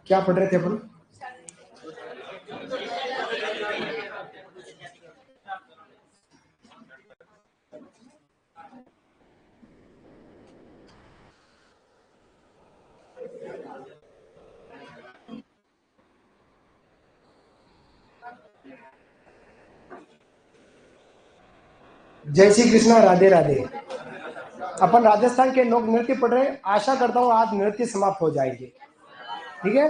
क्या पढ़ रहे थे अपन? जय श्री कृष्णा, राधे राधे। अपन राजस्थान के लोक नृत्य पढ़ रहे हैं। आशा करता हूँ आज नृत्य समाप्त हो जाएंगे। ठीक है,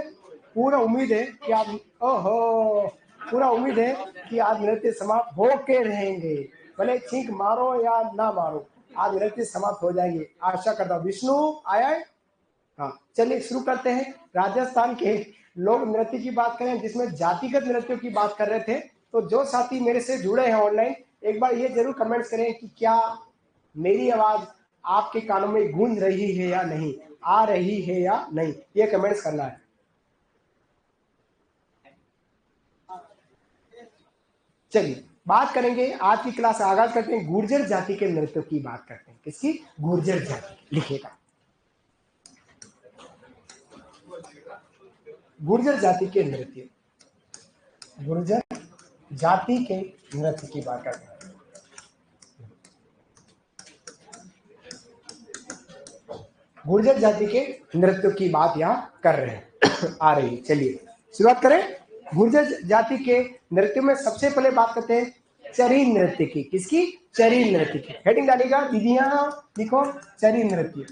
पूरा उम्मीद है कि आज पूरा उम्मीद है कि आज नृत्य समाप्त होके रहेंगे। भले छींक मारो या ना मारो, आज नृत्य समाप्त हो जाएंगे। आशा करता हूँ। विष्णु आया है? हाँ, चलिए शुरू करते हैं। राजस्थान के लोक नृत्य की बात करें, जिसमें जातिगत नृत्यों की बात कर रहे थे। तो जो साथी मेरे से जुड़े हैं ऑनलाइन, एक बार ये जरूर कमेंट्स करें कि क्या मेरी आवाज आपके कानों में गूंज रही है या नहीं, आ रही है या नहीं, ये कमेंट्स करना है। चलिए बात करेंगे, आज की क्लास आगाज करते हैं। गुर्जर जाति के नृत्यों की बात करते हैं। किसकी? गुर्जर जाति। लिखिएगा, गुर्जर जाति के नृत्य। गुर्जर जाति के नृत्य की बात करते हैं। गुर्जर जाति के नृत्यों की बात यहाँ कर रहे हैं। आ रही है, चलिए शुरुआत करें। गुर्जर जाति के नृत्य में सबसे पहले बात करते हैं चरी नृत्य की। किसकी? चरी नृत्य की। हेडिंग डालिएगा दीदियां, लिखो चरी नृत्य।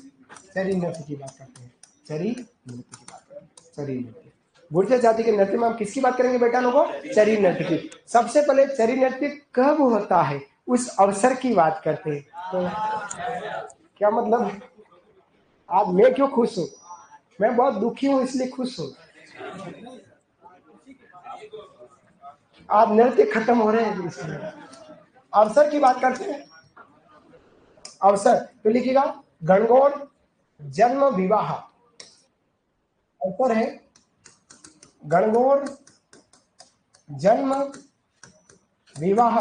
चरी नृत्य की बात करते हैं। चरी नृत्य की बात करते हैं। चरी नृत्य, गुर्जर जाति के नृत्य में हम किसकी बात करेंगे बेटा लोगों? चरी नृत्य की। सबसे पहले चरी नृत्य कब होता है, उस अवसर की बात करते हैं। तो क्या मतलब, आज मैं क्यों खुश हूँ? मैं बहुत दुखी हूँ, इसलिए खुश हूँ। आज नृत्य खत्म हो रहे हैं, इसलिए। अवसर की बात करते हैं। अवसर तो लिखिएगा गणगौर जन्म विवाह। अवसर है गणगौर जन्म विवाह।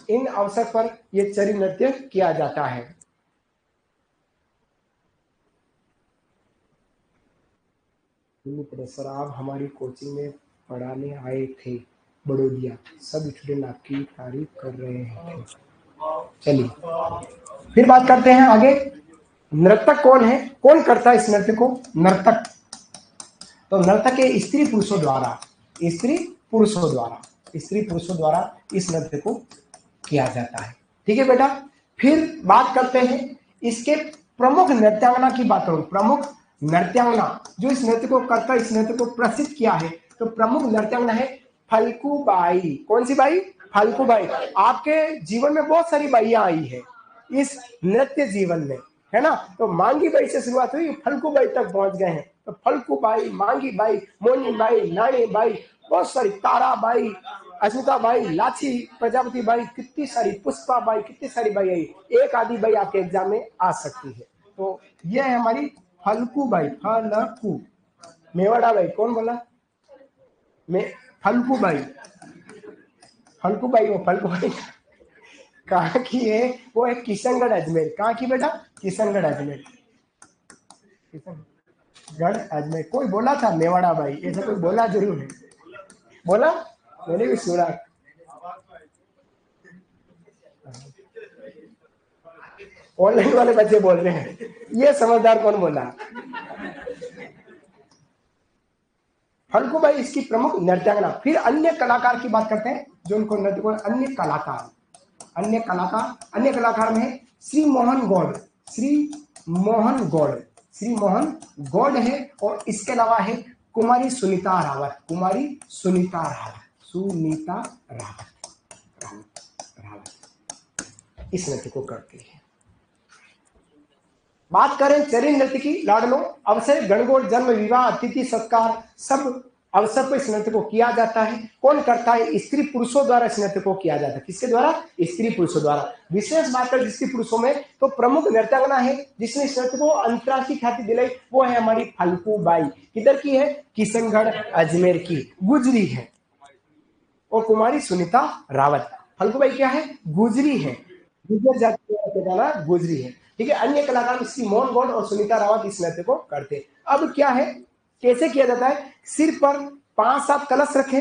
इन अवसर पर यह चरी नृत्य किया जाता है। सर, आप हमारी कोचिंग में पढ़ाने आए थे बड़ोदिया, सब स्टूडेंट आपकी तारीफ कर रहे हैं। चलिए फिर बात करते हैं आगे। नर्तक कौन है, कौन करता है इस नृत्य को? नर्तक। तो नर्तक है स्त्री पुरुषों द्वारा, स्त्री पुरुषों द्वारा, स्त्री पुरुषों द्वारा इस नृत्य को किया जाता है। ठीक है बेटा। फिर बात करते हैं इसके प्रमुख नृत्यांगना की बात करूं। प्रमुख नृत्यांगना जो इस नृत्य को करता, इस नृत्य को प्रसिद्ध किया है, तो प्रमुख नृत्यांगना है फल्गुबाई। कौन सी बाई? फल्गुबाई। आपके जीवन में बहुत सारी बाइयां आई है इस नृत्य जीवन में, है ना। तो मांगी बाई से शुरुआत हुई, फल्गुबाई तक पहुंच गए हैं। तो फल्गुबाई, मांगी बाई, मोनी बाई, नानी बाई, बहुत सारी, तारा बाई, अस्मिता बाई, लाची प्रजापति बाई, कितनी सारी, पुष्पा बाई, कितनी सारी बाई आई। एक आधी बाई आपके एग्जाम में आ सकती है। तो यह है हमारी फल्गु बाई। फल्गु। मेवाड़ा बाई, कौन बोला? फल्गु बाई। फल्गु बाई, वो फल्गु बाई कहाँ की है? वो है किशनगढ़ अजमेर। कहाँ की बेटा? किशनगढ़ अजमेर। किशनगढ़ अजमेर। कोई बोला था मेवाड़ा बाई, ऐसा कोई बोला जरूर है। बोला? मैंने भी सुना। ऑनलाइन वाले बच्चे बोल रहे हैं, ये समझदार कौन बोला? फल्गुबाई इसकी प्रमुख नृत्यांगना। फिर अन्य कलाकार की बात करते हैं जो उनको नृत्य को। अन्य कलाकार, अन्य कलाकार में श्री मोहन गौड़। श्री मोहन गौड़, श्री मोहन गौड़ है। और इसके अलावा है कुमारी सुनीता रावत। कुमारी सुनीता रावत, सुनीता रावत, इस नृत्य को करती है। बात करें चरी नृत्य की, लाडलो अवसर गणगौर जन्म विवाह अतिथि सत्कार सब अवसर पर इस नृत्य को किया जाता है। कौन करता है? स्त्री पुरुषों द्वारा इस नृत्य को किया जाता है। किसके द्वारा? स्त्री पुरुषों द्वारा। विशेष बात करें स्त्री पुरुषों में, तो प्रमुख नृत्यांगना है जिसने इस नृत्य को अंतर्राष्ट्रीय ख्याति दिलाई, वो है हमारी फल्गुबाई। किधर की है? किशनगढ़ अजमेर की, गुजरी है। और कुमारी सुनीता रावत। फल्गुबाई क्या है? गुजरी है, गुजर जाति गुजरी है। ठीक है। अन्य कलाकार श्री मोहन गौड़ और सुनीता रावत इस नृत्य को करते हैं। अब क्या है, कैसे किया जाता है, सिर पर 5-7 कलश रखे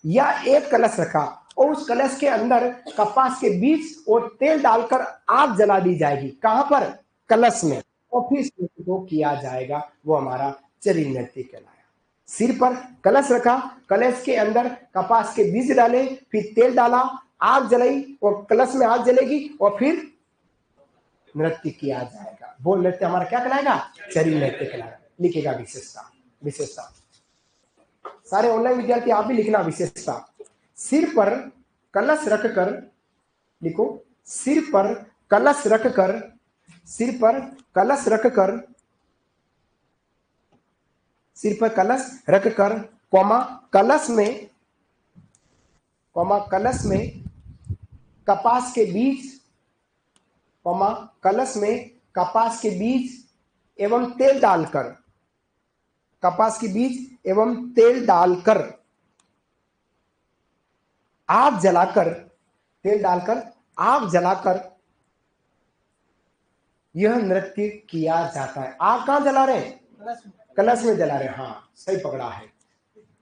या एक कलश रखा और उस कलश के अंदर कपास के बीज और तेल डालकर आग जला दी जाएगी। कहां पर, कलश में, और फिर इस नृत्य को किया जाएगा, वो हमारा चरी नृत्य कहलाया। सिर पर कलश रखा, कलश के अंदर कपास के बीज डाले, फिर तेल डाला, आग जलाई और कलश में आग जलेगी और फिर नृत्य किया जाएगा। वो नृत्य हमारा क्या कहलाएगा, चरी नृत्य कहलाएगा। लिखेगा विशेषता, विशेषता सारे ऑनलाइन विद्यार्थी आप भी लिखना विशेषता। सिर पर कलश रखकर, लिखो, सिर पर कलश रखकर, सिर पर कलश रखकर, सिर पर कलश रखकर, कॉमा कलश में, कॉमा कलश में कपास के बीज, कॉमा कलश में कपास के बीज एवं तेल डालकर, कपास के बीज एवं तेल डालकर आग जलाकर, तेल डालकर आग जलाकर यह नृत्य किया जाता है। आग कहां जला रहे हैं, कलश में जला रहे हैं। हाँ सही पकड़ा है,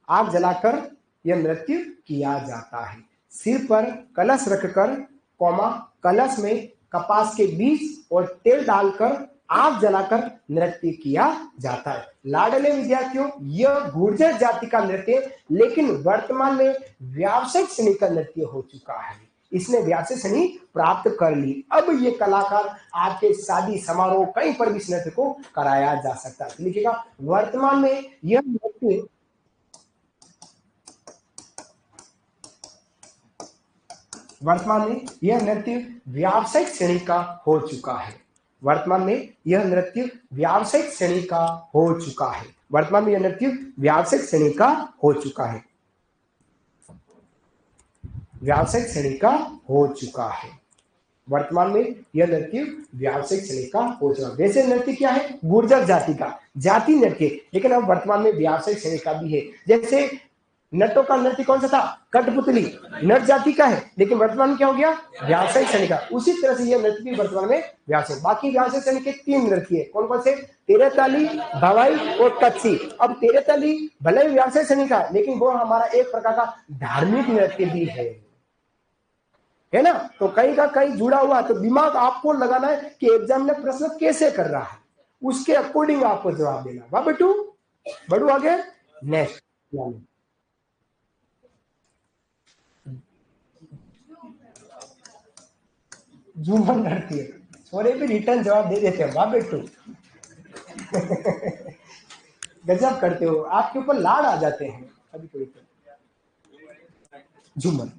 आग जलाकर यह नृत्य किया जाता है। सिर पर कलश रखकर, कौमा कलश में कपास के बीज और तेल डालकर आग जलाकर नृत्य किया जाता है। लाडले विद्यार्थियों, यह गुर्जर जाति का नृत्य लेकिन वर्तमान में व्यावसायिक श्रेणी का नृत्य हो चुका है। इसने व्यावसायिक श्रेणी प्राप्त कर ली। अब ये कलाकार आपके शादी समारोह कहीं पर भी इस नृत्य को कराया जा सकता है। लिखिएगा, वर्तमान में यह नृत्य व्यावसायिक श्रेणी का हो चुका है। वर्तमान में यह नृत्य व्यावसायिक श्रेणी का हो चुका है। वर्तमान में यह नृत्य व्यावसायिक श्रेणी का हो चुका है। व्यावसायिक श्रेणी का हो चुका है। वर्तमान में यह नृत्य व्यावसायिक श्रेणी का हो चुका है। वैसे नृत्य क्या है, गुर्जर जाति का जाति नृत्य, लेकिन अब वर्तमान में व्यावसायिक श्रेणी का भी है। जैसे नटों का नृत्य कौन सा था, कठपुतली, नट जाति का है, लेकिन वर्तमान में क्या हो गया, व्यावसायिक श्रेणी का। उसी तरह से यह नृत्य भी वर्तमान में व्यावसायिक। बाकी व्यावसायिक श्रेणी के 3 नृत्य है, कौन कौन से, तेरेताली, भवाई और कच्छी। अब तेरेताली भले ही व्यावसायिक श्रेणी का, लेकिन वो हमारा एक प्रकार का धार्मिक नृत्य भी है ना। तो कहीं का कहीं जुड़ा हुआ, तो दिमाग आपको लगाना है कि एग्जाम में प्रश्न कैसे कर रहा है, उसके अकॉर्डिंग आपको जवाब देना। वाह बेटू, बढ़ू आगे। नेक्स्ट झूमर नृत्य, थोड़े भी रिटर्न जवाब दे देते हैं। वाह बेटू गजब करते हो, आपके ऊपर लाड आ जाते हैं कभी कभी तो। झूमर,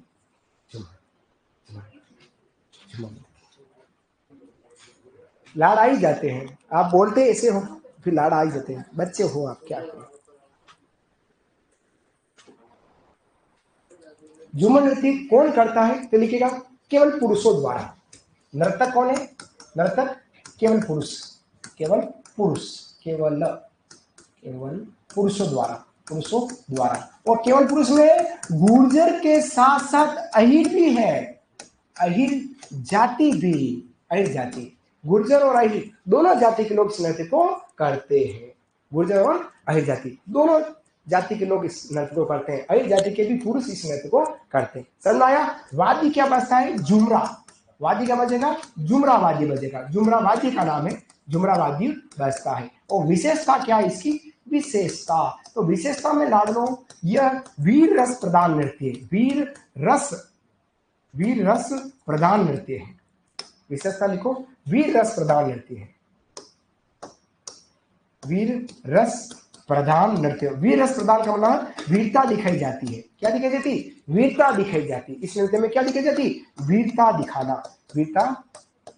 लाड आ ही जाते हैं। आप बोलते ऐसे हो, फिर लाड आ ही जाते हैं। बच्चे हो आप, क्या करें। झूमर नृत्य कौन करता है, तो लिखिएगा, केवल पुरुषों द्वारा। नर्तक कौन है, नर्तक केवल पुरुष, केवल पुरुष, केवल पुरुषों द्वारा, पुरुषों द्वारा। और केवल पुरुष में गुर्जर के साथ साथ अहिर भी है, अहिर जाति भी, अहिर जाति, गुर्जर और अहिर दोनों जाति के लोग इस नृत्य को करते हैं। गुर्जर और अहिर जाति दोनों जाति के लोग इस नृत्य को करते हैं। अहिर जाति के भी पुरुष इस नृत्य को करते हैं। समझ आया। वाद्य क्या बजता है, झुमरा। वाद्य क्या बजेगा, झुमरा वाद्य बजेगा। झुमरा वाद्य का नाम है, झुमरा वाद्य बजता है। और विशेषता क्या है इसकी, विशेषता, तो विशेषता में लाडलो यह वीर रस प्रधान नृत्य है। वीर रस प्रधान नृत्य है। विशेषता लिखो, वीर रस प्रधान नृत्य है। वीर रस प्रधान नृत्य। वीर रस प्रधान का मतलब वीरता दिखाई जाती है। क्या दिखाई जाती, वीरता दिखाई जाती। इस नृत्य में क्या दिखाई जाती, वीरता दिखाना, वीरता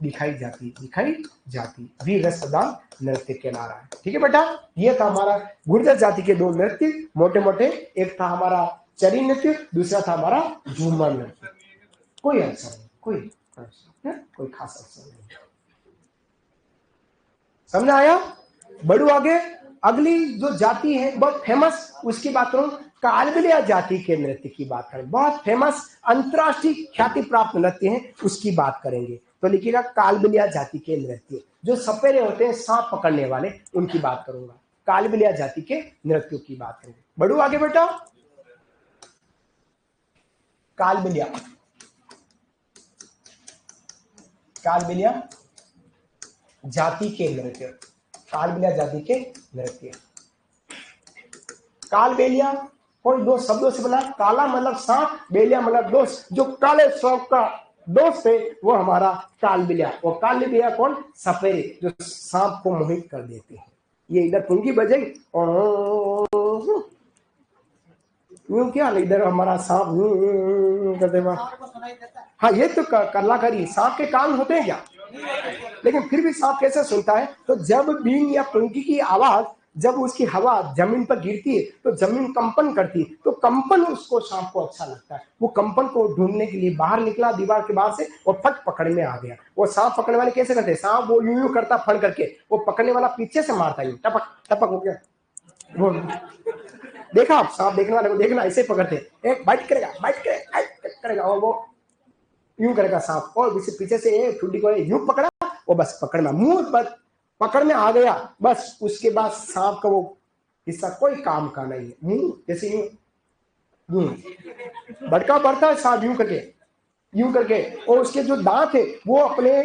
दिखाई जाती, दिखाई जाती। वीर रस प्रधान नृत्य कहला रहा है। ठीक है बेटा, ये था हमारा गुर्जर जाति के 2 नृत्य मोटे मोटे। एक था हमारा चरी नृत्य, दूसरा था हमारा झूमर नृत्य। कोई आंसर नहीं, कोई खास आंसर नहीं। समझ आया। बढ़ू आगे। अगली जो जाति है बहुत फेमस, उसकी बात करूं, कालबेलिया जाति के नृत्य की बात करें। बहुत फेमस अंतरराष्ट्रीय ख्याति प्राप्त नृत्य है, उसकी बात करेंगे। तो लिखिएगा कालबेलिया जाति के नृत्य। जो सपेरे होते हैं सांप पकड़ने वाले, उनकी बात करूंगा। कालबेलिया जाति के नृत्यों की बात करूंगा। बढ़ू आगे बेटा। कालबेलिया, कालबेलिया जाति के नृत्य, कालबेलिया जाति के नृत्य। कालबेलिया कोई दो शब्दों से बना। काला मतलब सांप, बेलिया मतलब दोस्त। जो काले सांप का दोस्त है वो हमारा कालबेलिया। और कालबेलिया कौन? सपेरे, जो सांप को मोहित कर देते हैं। ये इधर पुंगी बजेगी और यूं क्या, इधर हमारा सांप करते। हाँ ये तो कलाकारी। सांप के कान होते हैं क्या? लेकिन फिर भी सांप कैसे सुनता है? तो जब बीन या पुंगी की आवाज, जब उसकी हवा जमीन पर गिरती है तो जमीन कंपन करती है, तो कंपन उसको, सांप को अच्छा लगता है। वो कंपन को ढूंढने के लिए बाहर निकला दीवार के बाहर से और फट पकड़ में आ गया। वो सांप पकड़ने वाले कैसे करते हैं? सांप वो यूं यूं करता फड़ करके, वो पकड़ने वाला पीछे से मारता है, टपक टपक हो गया। वो देखा आप, सांप देखने वाले को देखना, ऐसे पकड़ते हैं। एक बाइट करेगा, बाइट करेगा और वो यूं करेगा सांप, और पीछे से ठुड्डी को यूं पकड़ा, वो बस पकड़ना, मुंह पर पकड़ में आ गया, बस उसके बाद सांप का वो हिस्सा कोई काम का नहीं है। मुंह जैसे यूं भटका पड़ता है सांप, यूं करके, और उसके जो दांत है वो अपने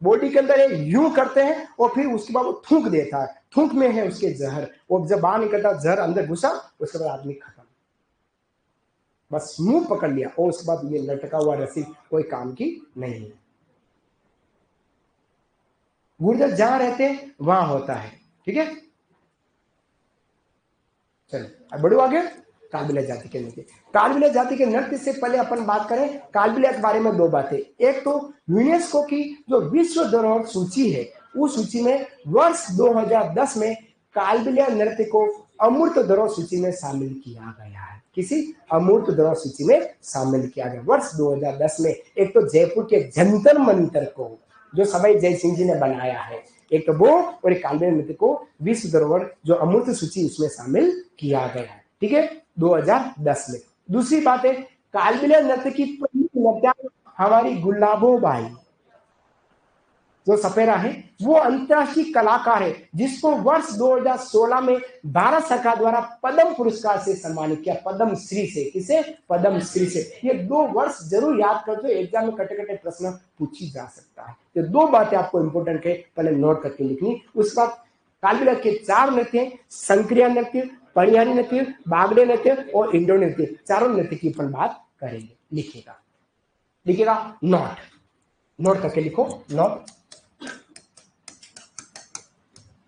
बॉडी के अंदर यूं करते हैं, और फिर उसके बाद वो थूक देता है। थूक में है उसके जहर, और जब बाहर निकलता जहर अंदर घुसा, उसके बाद आदमी खत्म। बस मुंह पकड़ लिया, और उसके बाद ये लटका हुआ रस्सी कोई काम की नहीं है। गुर्जर जहां रहते हैं वहां होता है। ठीक है, चलिए अब बढ़ो आगे। कालबेलिया जाति के नृत्य। कालबेलिया जाति के नृत्य से पहले अपन बात करें कालबेलिया के बारे में दो बातें। एक तो यूनेस्को की जो विश्व धरोहर सूची है, उस सूची में वर्ष 2010 में कालबेलिया नृत्य को अमूर्त धरोहर सूची में शामिल किया गया है। किसी अमूर्त धरोहर सूची में शामिल किया गया वर्ष 2010 में। एक तो जयपुर के जंतर मंतर को, जो सवाई जय सिंह जी ने बनाया है, एक तो वो, और एक कालबेलिया नृत्य को विश्व धरोहर जो अमूर्त सूची उसमें शामिल किया गया है। ठीक है, 2010 में। दूसरी बात है, कालबेलिया नृत्य की पहली नर्तक हमारी गुलाबो बाई, जो सपेरा है, वो अंतरराष्ट्रीय कलाकार है, जिसको वर्ष 2016 में भारत सरकार द्वारा पद्म पुरस्कार से सम्मानित किया। पद्म श्री से, किसे? पद्म श्री से। ये 2 वर्ष जरूर याद कर दो, एग्जाम में कटे कटे प्रश्न पूछी जा सकता है। ये 2 बातें आपको इंपोर्टेंट है, पहले नोट करके लिखनी। उसके बाद कालबेलिया के 4 नृत्य, संक्रिया नृत्य, परिहारी नृत्य, बागड़े नृत्य और इंडो नृत्य, चारों नृत्य की अपन बात करेंगे। लिखिएगा नोट करके लिखो, नोट।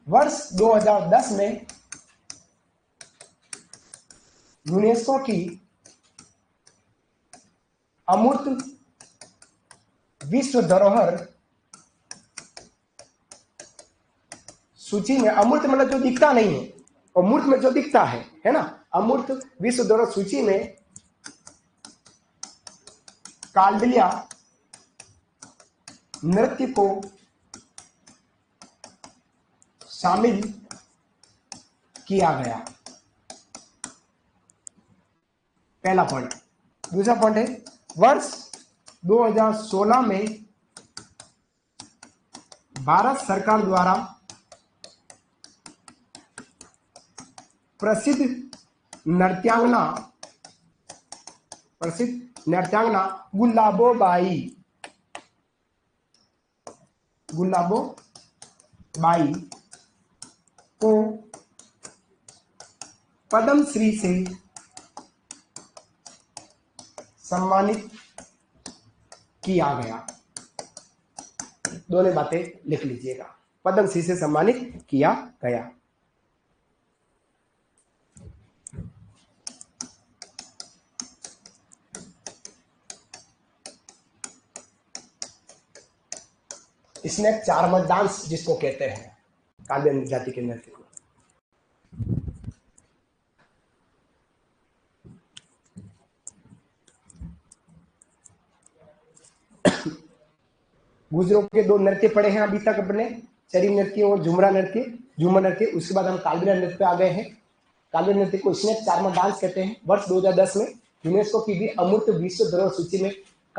वर्ष 2010 में यूनेस्को की अमूर्त विश्व धरोहर सूची में, अमूर्त मतलब जो दिखता नहीं है, और मूर्त में जो दिखता है ना, अमूर्त विश्व धरोहर सूची में कालबेलिया नृत्य को शामिल किया गया। पहला पॉइंट। दूसरा पॉइंट है, वर्ष 2016 में भारत सरकार द्वारा प्रसिद्ध नृत्यांगना गुलाबो बाई को पद्म श्री से सम्मानित किया गया। दोनों बातें लिख लीजिएगा, पद्म श्री से सम्मानित किया गया। स्नेक चार्मर डांस जिसको कहते हैं, कालबेलिया जाति के नृत्य को। गुजरों के 2 नृत्य पढ़े हैं अभी तक अपने, चरी नृत्य और झूमर नृत्य। उसके बाद हम कालबेलिया नृत्य पे आ गए हैं। कालबेलिया नृत्य को स्नेक चार्मर डांस कहते हैं। वर्ष 2010 में यूनेस्को की भी अमूर्त विश्व धरोहर सूची में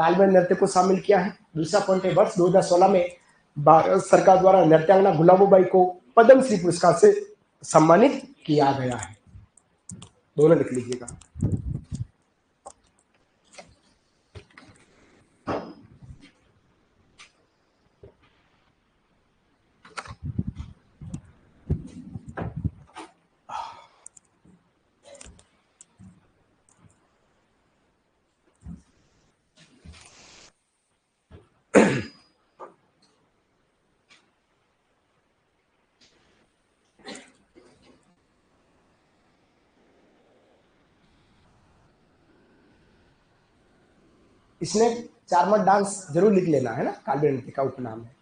काल में नृत्य को शामिल किया है। दूसरा पॉइंट है, वर्ष 2016 में भारत सरकार द्वारा नृत्यांगना गुलाबोबाई को पद्मश्री पुरस्कार से सम्मानित किया गया है। दोनों लिख लीजिएगा। स्नेक चार्मर डांस जरूर लिख लेना है ना, काल्पनिक नृत्य का उपनाम है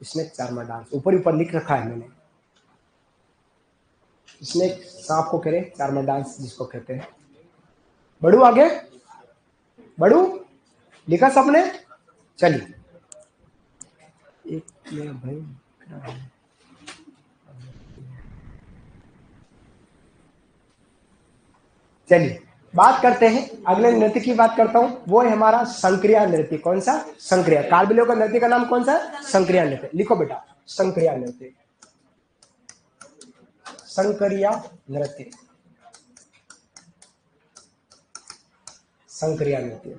स्नेक चार्मर डांस, ऊपर लिख रखा है मैंने। स्नेक सांप को करे, चार्मर डांस जिसको कहते हैं। बढ़ू आगे, बढ़ू लिखा सबने। चलिए एक मेरा भाई, चलिए बात करते हैं अगले नृत्य की। बात करता हूं, वो है हमारा संक्रिया नृत्य। कौन सा? संक्रिया। कालबिलियों का नृत्य का नाम कौन सा? संक्रिया नृत्य। लिखो बेटा, संक्रिया नृत्य, संक्रिया नृत्य, संक्रिया नृत्य,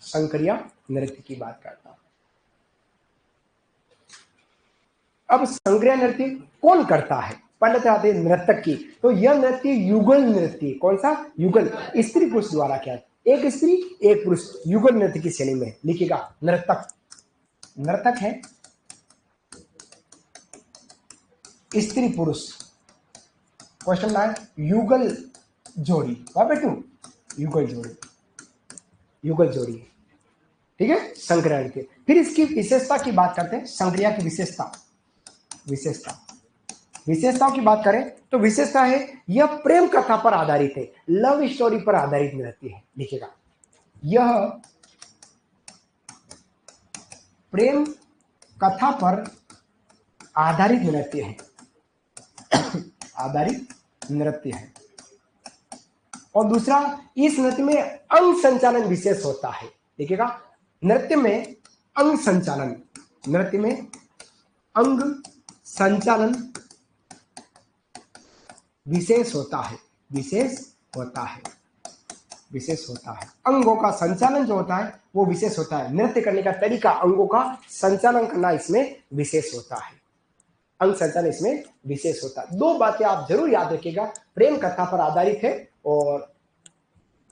संक्रिया नृत्य की बात करता हूं। अब संक्रिया नृत्य कौन करता है? पहले तो आते हैं नर्तक की। तो यह नृत्य युगल नृत्य, कौन सा? युगल, स्त्री पुरुष द्वारा किया, एक स्त्री एक पुरुष, युगल नृत्य की श्रेणी में। लिखिएगा नर्तक, नर्तक है स्त्री पुरुष, क्वेश्चन है युगल जोड़ी, बेटू युगल जोड़ी, युगल जोड़ी, ठीक है, संक्रिया नृत्य। फिर इसकी विशेषता की बात करते हैं। संक्रिया की विशेषता, विशेषताओं की बात करें तो विशेषता है यह प्रेम कथा पर आधारित है, लव स्टोरी पर आधारित नृत्य है। लिखिएगा यह प्रेम कथा पर आधारित नृत्य है, आधारित नृत्य है। और दूसरा, इस नृत्य में अंग संचालन विशेष होता है। देखिएगा नृत्य में अंग संचालन, नृत्य में अंग संचालन विशेष होता है, विशेष होता है, विशेष होता है। अंगों का संचालन जो होता है वो विशेष होता है। नृत्य करने का तरीका, अंगों का संचालन करना इसमें विशेष होता है, अंग संचालन इसमें विशेष होता है। दो बातें आप जरूर याद रखिएगा, प्रेम कथा पर आधारित है और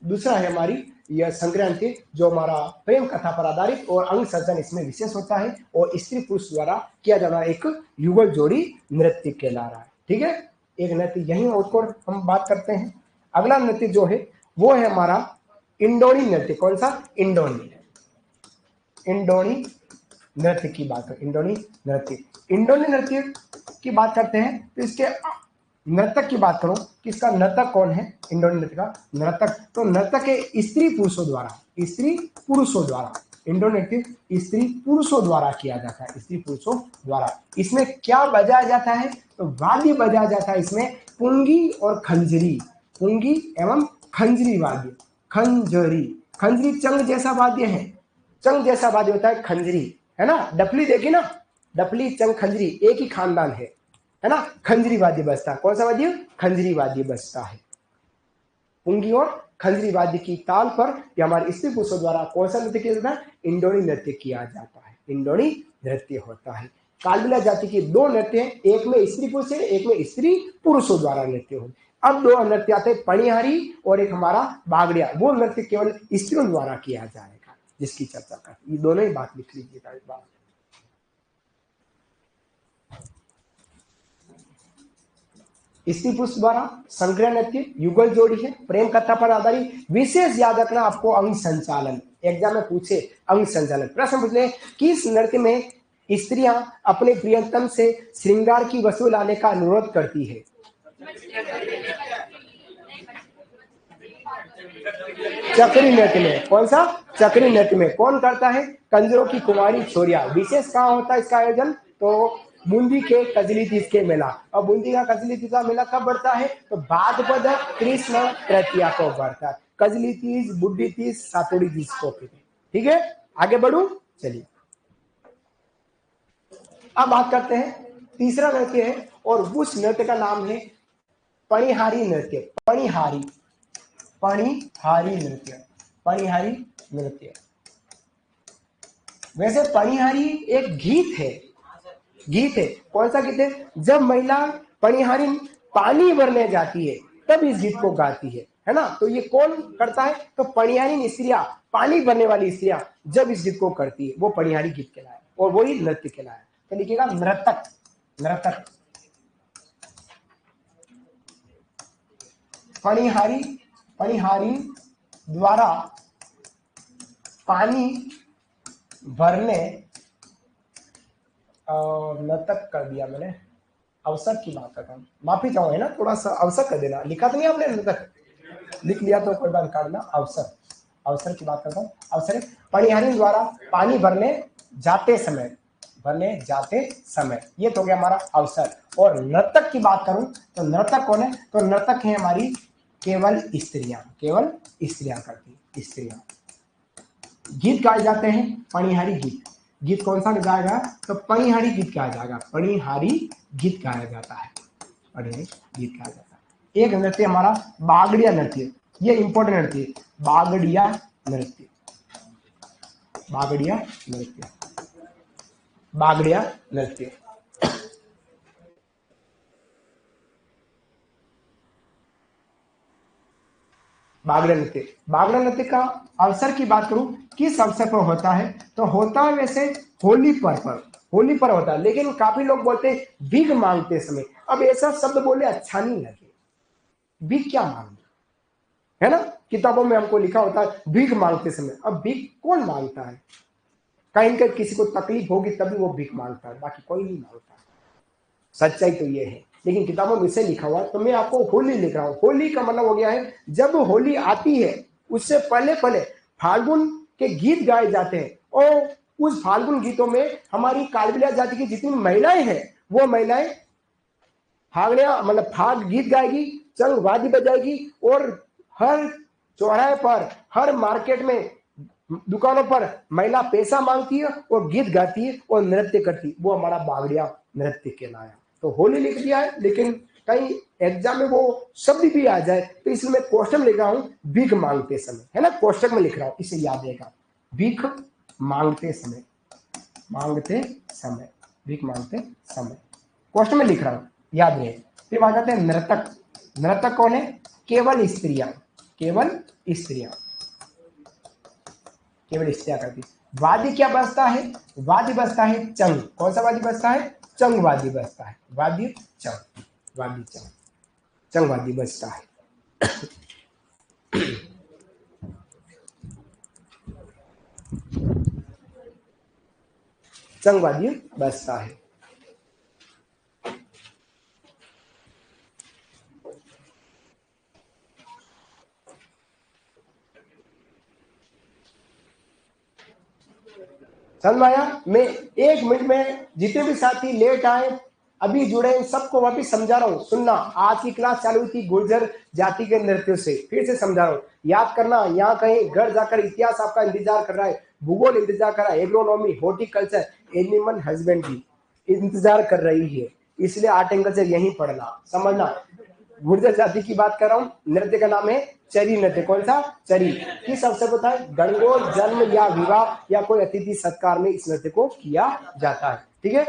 दूसरा है हमारी यह संक्रिया नृत्य जो हमारा प्रेम कथा पर आधारित और अंग संचालन इसमें विशेष होता है और स्त्री पुरुष द्वारा किया जाना एक युगल जोड़ी नृत्य कहला रहा है। ठीक है, एक नृत्य यही और हम बात करते हैं। अगला नृत्य जो है वो है हमारा इंडोनी नृत्य। कौन सा? इंडोनी, इंडोनी नृत्य की बात करें, इंडोनी नृत्य, इंडोनी नृत्य की बात करते हैं तो इसके नर्तक की बात करूं कि इसका नर्तक कौन है? इंडोनी नृत्य का नर्तक, तो नर्तक है स्त्री पुरुषों द्वारा, स्त्री पुरुषों द्वारा। इंडोनी नृत्य स्त्री पुरुषों द्वारा किया जाता है, स्त्री पुरुषों द्वारा। इसमें क्या बजाया जाता है? तो वाद्य बजाया जाता है इसमें, पुंगी और खंजरी, पुंगी एवं खंजरी वाद्य, खंजरी, खंजरी चंग जैसा वाद्य है, चंग जैसा वाद्य होता है खंजरी, है ना। डफली देखी ना, डफली चंग खंजरी एक ही खानदान है ना। खंजरी वाद्य बजता है, कौन सा वाद्य? खंजरी वाद्य बजता है। पुंगी और खंजरी वाद्य की ताल पर यह हमारे स्त्री पुरुषों द्वारा कौन सा नृत्य किया जाता है? इंडोनी नृत्य किया जाता है, इंडोनी नृत्य होता है। कालबिला जाति की दो नृत्य हैं, एक में स्त्री पुरुष है, एक में स्त्री पुरुषों द्वारा नृत्य हो। अब दो नृत्य आते हैं, पणिहारी और एक हमारा बागड़िया। वो नृत्य केवल स्त्रियों द्वारा किया जाएगा, जिसकी चर्चा करते, ये दोनों ही बात लिख लीजिएगा एक बार। स्त्री पुरुष द्वारा संक्रिया नृत्य युगल जोड़ी है, प्रेम कथा पर आधारित। विशेष याद रखना आपको अंग संचालन, एग्जाम में पूछे अंग संचालन, प्रश्न पूछ ले किस नृत्य में स्त्रियां अपने प्रियतम से श्रृंगार की वस्तु लाने का अनुरोध करती है? चक्री नृत्य में। कौन सा? चक्री नृत्य में। कौन करता है? कंजरों की कुमारी छोरिया। विशेष कहाँ होता है इसका आयोजन? तो बूंदी के कजली तीज के मेला। और बूंदी का कजली तीज का मेला कब बढ़ता है? तो भाद्रपद कृष्ण तृतीया को बढ़ता है। कजली तीज, बुड्ढी तीज, सातोड़ी तीज को कहते हैं। ठीक है, आगे बढ़ू, चलिए अब बात करते हैं तीसरा नृत्य है और उस नृत्य का नाम है पणिहारी नृत्य। पणिहारी, पणिहारी नृत्य, पणिहारी नृत्य। वैसे पणिहारी एक गीत है, गीत है। कौन सा गीत है? जब महिला पणिहारी पानी भरने जाती है तब इस गीत को गाती है ना। तो ये कौन करता है? तो पणिहारी स्त्रियां, पानी भरने वाली स्त्रियां जब इस गीत को करती है वो पणिहारी गीत कहलाया और वही नृत्य कहलाया। तो लिखिएगा नर्तक, नर्तक। पणिहारी, पणिहारी द्वारा पानी भरने, नर्तक कर दिया मैंने, अवसर की बात करता हूँ, माफी चाहूँ, है ना, थोड़ा सा अवसर कर देना, लिखा तो नहीं आपने नर्तक, लिख लिया तो कोई बात काटना, अवसर, अवसर की बात करता हूँ। अवसर पणिहारी द्वारा पानी भरने जाते समय, भरने जाते समय, ये तो हो गया हमारा अवसर। और नर्तक की बात करूं तो नर्तक कौन है? तो नर्तक है हमारी केवल स्त्रियां, केवल स्त्रियां करती, स्त्रियां। गीत गाए जाते हैं पणिहारी गीत। गीत कौन सा गाएगा? तो पणिहारी गीत गाया जाएगा, पणिहारी गीत गाया जाता है, पणिहारी गीत गाया जाता है। एक नृत्य हमारा बागड़िया नृत्य, ये इंपॉर्टेंट नृत्य, बागड़िया नृत्य, बागड़िया नृत्य, बागड़िया नृत्य। बागड़ा नृत्य, बागड़ा नृत्य का अवसर की बात करूं, किस अवसर पर होता है? तो होता है वैसे होली पर, होली पर होता है, लेकिन काफी लोग बोलते हैं भीख मांगते समय। अब ऐसा शब्द बोले अच्छा नहीं लगे, भीख क्या मांगना, है ना। किताबों में हमको लिखा होता है भीख मांगते समय। अब भीख कौन मांगता है? कहीं कहीं किसी को तकलीफ होगी तभी वो भीख मांगता है, बाकी कोई नहीं मांगता। सच्चाई तो ये है, लेकिन किताबों में इसे लिखा हुआ है, तो मैं आपको होली लिख रहा हूँ। होली का मतलब हो गया है जब होली आती है उससे पहले पहले फाल्गुन के गीत गाए जाते हैं, और उस फाल्गुन गीतों में हमारी कालबेलिया जाति की जितनी महिलाएं हैं वो महिलाएं फागड़िया मतलब फाग गीत गाएगी, चंग वाद्य बजाएगी, और हर चौराहे पर, हर मार्केट में, दुकानों पर महिला पैसा मांगती है और गीत गाती है और नृत्य करती है, वो हमारा बागड़िया नृत्य कहलाया। तो होली लिख दिया है, लेकिन कहीं एग्जाम में वो शब्द भी आ जाए तो इसलिए मैं क्वेश्चन लिख रहा हूं भीख मांगते समय, है ना, कोष्टक में लिख रहा हूं, इसे याद रहेगा। भीख मांगते समय, मांगते समय, भीख मांगते समय, क्वेश्चन में लिख रहा हूं, याद रहे। फिर आ जाते हैं नर्तक। नर्तक कौन है? केवल स्त्रियां, केवल स्त्रियां, केवल स्त्रियां करती। वाद्य क्या बजता है? वाद्य बजता है चंग। कौन सा वाद्य बजता है? चंग वाद्य बजता है, वाद्य चंग, वाद्य चंग, चंग वाद्य बजता है। चंग वाद्य बजता है। समझ में आया? मैं 1 मिनट में जितने भी साथी लेट आए, अभी जुड़े, सबको वापिस समझा रहा हूँ, सुनना। आज की क्लास चालू हुई थी गुर्जर जाति के नृत्य से, फिर से समझा रहा हूँ, याद करना। यहाँ कहीं घर जाकर इतिहास आपका इंतजार कर रहा है, भूगोल इंतजार कर रहा है, एग्रोनॉमी, हॉर्टिकल्चर, एनिमल हस्बेंड्री इंतजार कर रही है, इसलिए आर्ट एंड कल्चर यहीं पढ़ना, समझना। गुर्जर जाति की बात कर रहा हूँ, नृत्य का नाम है चरी नृत्य। कौन सा? चरी। किस अवसर पर होता है? गणगौर, जन्म या विवाह या कोई अतिथि सत्कार में इस नृत्य को किया जाता है। ठीक है,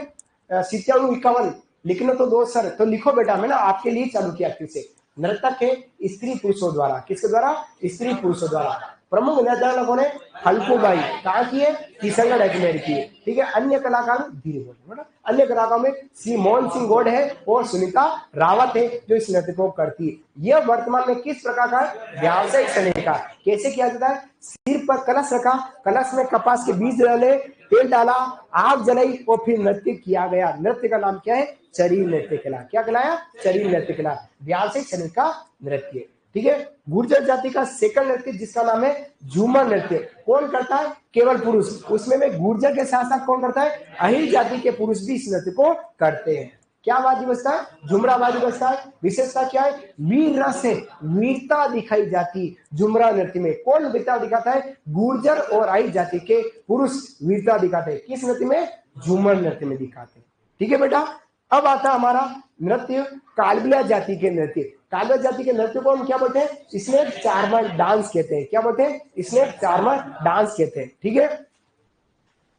5751 लिखना तो दो सर, तो लिखो बेटा, मैं ना आपके लिए चालू किया फिर से। नर्तक है स्त्री पुरुषों द्वारा, किसके द्वारा? स्त्री पुरुषों द्वारा। प्रमुख नृत्यांगना कौन है? हल्कूबाई, कहाँ की है? किशनगढ़ अजमेर की है। ठीक है, अन्य कलाकार धीरे बोलो, अन्य कलाकारों में श्री मोहन सिंह गौड़ है और सुनीता रावत है जो इस नृत्य को करती है। यह वर्तमान में किस प्रकार का? व्यावसायिक शैली का। कैसे किया जाता है? सिर पर कलश रखा, कलश में कपास के बीज डाले, तेल डाला, आग जलाई और फिर नृत्य किया गया। नृत्य का नाम क्या है? चरी नृत्य कहलाया। क्या कहलाया? चरी नृत्य कहलाया, व्यावसायिक शैली का नृत्य। ठीक है, गुर्जर जाति का सेकंड नृत्य जिसका नाम है झूमर नृत्य, कौन करता है? केवल पुरुष। उसमें में गुर्जर के साथ साथ कौन करता है? अहिर जाति के पुरुष भी इस नृत्य को करते हैं। क्या वाद्य बजता है? झुमरा वाद्य बजता है। विशेषता क्या है? वीर रस है, वीरता दिखाई जाती झुमरा नृत्य में। कौन वीरता दिखाता है? गुर्जर और आई जाति के पुरुष वीरता दिखाते हैं। किस नृत्य में? झूमर नृत्य में दिखाते हैं। ठीक है बेटा। अब आता हमारा नृत्य कालबिला जाति के नृत्य। कालबिला जाति के नृत्य को हम क्या बोलते हैं? इसमें चारमर डांस कहते हैं। क्या बोलते हैं? इसमें चारमर डांस कहते हैं। ठीक है।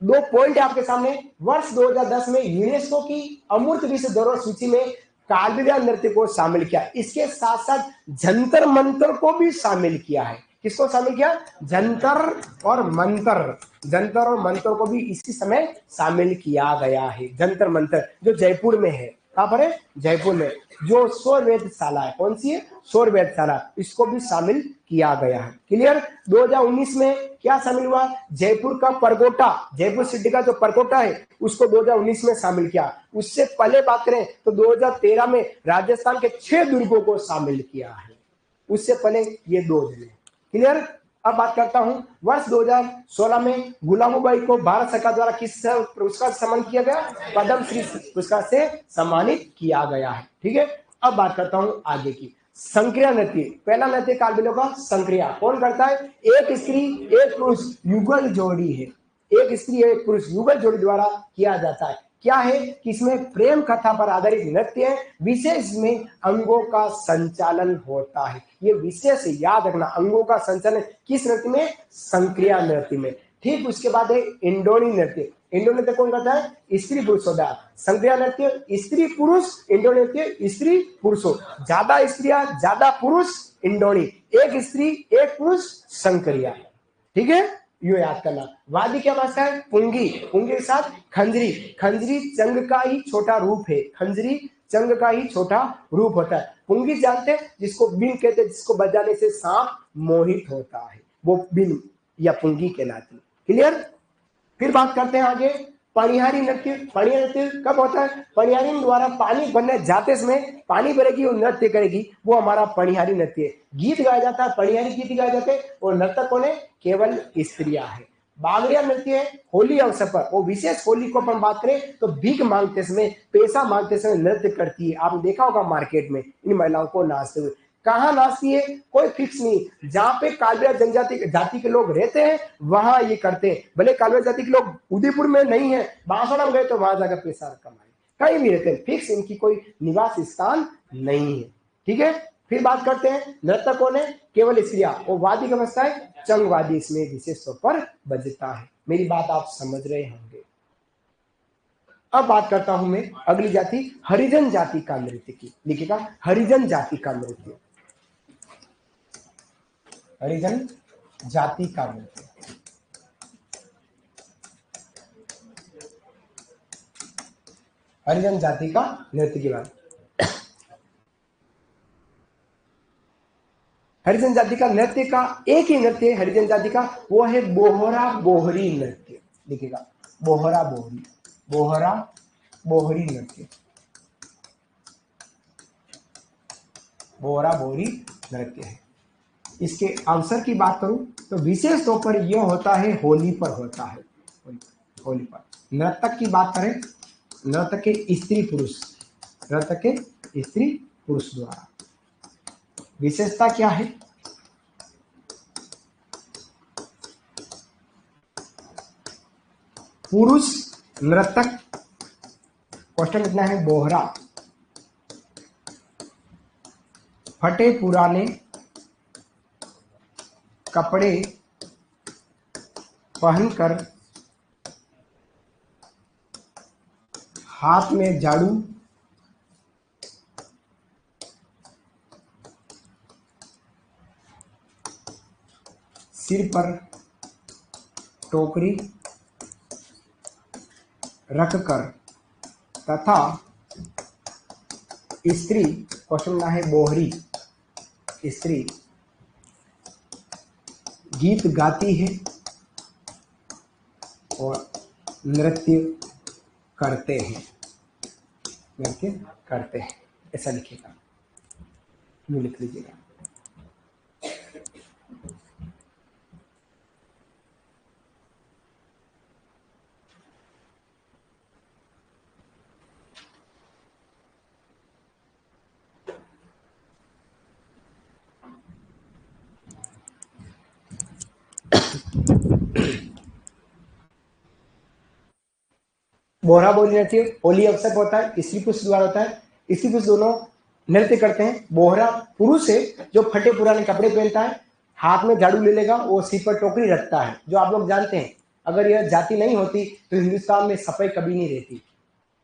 दो पॉइंट आपके सामने। वर्ष 2010 में यूनेस्को की अमूर्त विश्व धरोहर सूची में कालबिला नृत्य को शामिल किया। इसके साथ साथ जंतर मंतर को भी शामिल किया है। किसको शामिल किया? जंतर और मंतर। जंतर और मंतर को भी इसी समय शामिल किया गया है। जंतर मंतर जो जयपुर में है। कहां पर है? जयपुर में। जो सौर वेधशाला है, कौन सी है? सौर वेधशाला, इसको भी शामिल किया गया है। क्लियर। 2019 में क्या शामिल हुआ? जयपुर का परकोटा, जयपुर सिटी का जो परकोटा है उसको 2019 में शामिल किया। उससे पहले बात करें तो 2013 में राजस्थान के 6 दुर्गों को शामिल किया है। उससे पहले ये 2 जिले। क्लियर। अब बात करता हूं वर्ष 2016 में गुलामबाई को भारत सरकार द्वारा किस पुरस्कार से सम्मानित किया गया? पद्म श्री पुरस्कार से सम्मानित किया गया है। ठीक है। अब बात करता हूं आगे की। संक्रिया नृत्य। पहला नृत्य कालबिलों का संक्रिया। कौन करता है? एक स्त्री एक पुरुष युगल जोड़ी है। एक स्त्री एक पुरुष युगल जोड़ी द्वारा किया जाता है। क्या है कि इसमें प्रेम कथा पर आधारित नृत्य है। विशेष में अंगों का संचालन होता है। ये विशेष याद रखना, अंगों का संचालन किस नृत्य में? संक्रिया नृत्य में। ठीक। उसके बाद है इंडोनी नृत्य। इंडो नृत्य कौन करता है? स्त्री पुरुष होता है। संक्रिया नृत्य स्त्री पुरुष, इंडो नृत्य स्त्री पुरुषों। ज्यादा स्त्रियां ज्यादा पुरुष इंडोनी, एक स्त्री एक पुरुष संक्रिया। ठीक है। यो याद करना। वाद्य क्या बजता है? पुंगी। पुंगी के साथ खंजरी। खंजरी चंग का ही छोटा रूप है। खंजरी चंग का ही छोटा रूप होता है। पुंगी जानते हैं जिसको बिन कहते हैं, जिसको बजाने से सांप मोहित होता है, वो बिन या पुंगी कहलाती। क्लियर। फिर बात करते हैं आगे पनिहारी नृत्य। पनिहारी नृत्य कब होता है? पनिहारी द्वारा पानी भरने जाते समय पानी भरेगी और नृत्य करेगी, वो हमारा पनिहारी नृत्य है। गीत गाया जाता है, पनिहारी गीत गाए जाते हैं और नर्तक कौन है? केवल स्त्रियां है। बागड़िया नृत्य है होली अवसर पर। वो विशेष होली को अपन बात करें तो भीख मांगते समय, पैसा मांगते समय नृत्य करती है। आपने देखा होगा मार्केट में इन महिलाओं को नाचते हुए। कहाँ नाचती है? कोई फिक्स नहीं। जहां पे कालबिला जनजाति जाति के लोग रहते हैं वहां ये करते हैं। भले कालबिला जाति के लोग उदयपुर में नहीं है, बांसवाड़ा में गए तो वहां जाकर पैसा कमाए। कहीं भी रहते हैं, फिक्स इनकी कोई निवास स्थान नहीं है। ठीक है। फिर बात करते हैं नर्तक कौन है? केवल स्त्रियां। और वाद्य का बजता है चंग वाद्य, इसमें विशेष तौर पर बजता है। मेरी बात आप समझ रहे होंगे। अब बात करता हूं मैं अगली जाति हरिजन जाति का नृत्य की। लिखिएगा हरिजन जाति का नृत्य। हरिजन जाति का नृत्य। हरिजन जाति का नृत्य की बात। हरिजन जाति का नृत्य का एक ही नृत्य है हरिजन जाति का, वो है बोहरा बोहरी नृत्य। देखिएगा बोहरा बोहरी, बोहरा बोहरी नृत्य, बोहरा बोहरी नृत्य है। इसके अवसर की बात करूं तो विशेष तौर पर यह होता है होली पर होता है। होली पर नर्तक की बात करें, नर्तक के स्त्री पुरुष, नर्तक के स्त्री पुरुष द्वारा। विशेषता क्या है? पुरुष नर्तक, क्वेश्चन इतना है, बोहरा फटे पुराने कपड़े पहनकर हाथ में झाड़ू, सिर पर टोकरी रखकर तथा स्त्री, क्वेश्चन ना है बोहरी, स्त्री गीत गाती है और नृत्य करते हैं, नृत्य करते हैं। ऐसा लिखिएगा, यूं लिख लीजिएगा। बोहरा बोली नृत्य होली अवसर पर होता है, स्त्री पुरुष द्वारा होता है। स्त्री पुरुष दोनों नृत्य करते हैं। बोहरा पुरुष है जो फटे पुराने कपड़े पहनता है, हाथ में झाड़ू ले लेगा, वो सिर पर टोकरी रखता है। जो आप लोग जानते हैं, अगर यह जाति नहीं होती तो हिंदुस्तान में सफाई कभी नहीं रहती।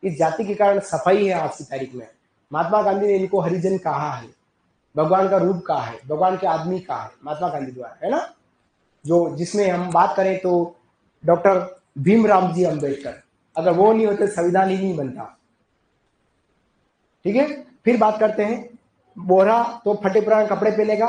इस जाति के कारण सफाई है आज की तारीख में। महात्मा गांधी ने इनको हरिजन कहा है, भगवान का रूप कहा है, भगवान के आदमी कहा है, महात्मा गांधी द्वारा, है ना। जो जिसमें हम बात करें तो डॉक्टर भीमराव जी अम्बेडकर, अगर वो नहीं होते संविधान ही नहीं बनता। ठीक है, फिर बात करते हैं। बोहरा तो फटे पुराने कपड़े पहनेगा,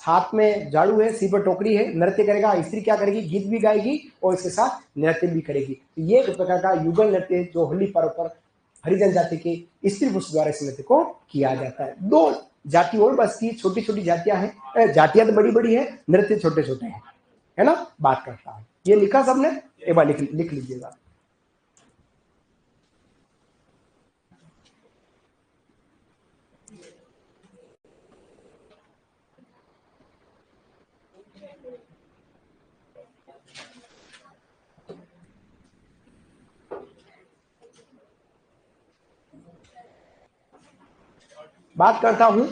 हाथ में झाड़ू है, सिर पर टोकरी है, नृत्य करेगा। स्त्री क्या करेगी, गीत भी गाएगी और इसके साथ नृत्य भी करेगी। तो ये एक प्रकार का युगल नृत्य जो होली पर्व पर हरिजन जाति के स्त्री पुरुष द्वारा इस नृत्य को किया जाता है। दो जाति और बस की छोटी छोटी जातियां हैं, जातियां तो बड़ी बड़ी है, नृत्य छोटे छोटे हैं, है ना। बात करता है, ये लिखा सबने, एक बार लिख लीजिएगा। बात करता हूं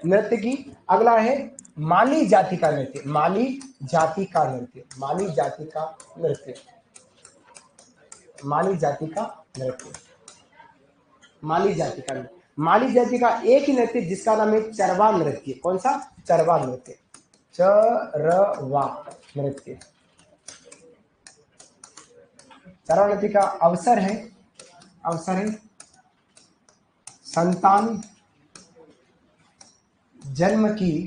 नृत्य की। अगला है माली जाति का नृत्य। माली जाति का नृत्य, माली जाति का नृत्य, माली जाति का नृत्य, माली जाति का नृत्य। माली जाति का एक ही नृत्य जिसका नाम है चरवा नृत्य। कौन सा? चरवा नृत्य, चरवा नृत्य। चरवा नृत्य का अवसर है, अवसर है संतान जन्म की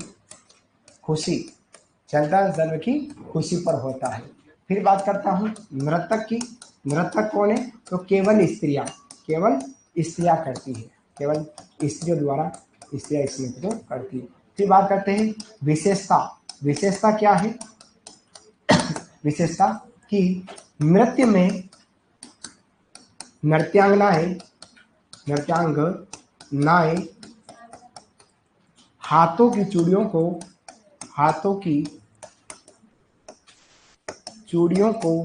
खुशी, संतान जन्म की खुशी पर होता है। फिर बात करता हूँ नृतक की। नृतक कौन है? तो केवल स्त्रियां, केवल स्त्रियां करती है, केवल स्त्रियों द्वारा स्त्रियां इस नृत्य को करती है। फिर बात करते हैं विशेषता। विशेषता क्या है? विशेषता कि नृत्य में नृत्यांगनाएं, नृत्यांगनाएं हाथों की चूड़ियों को, हाथों की चूड़ियों को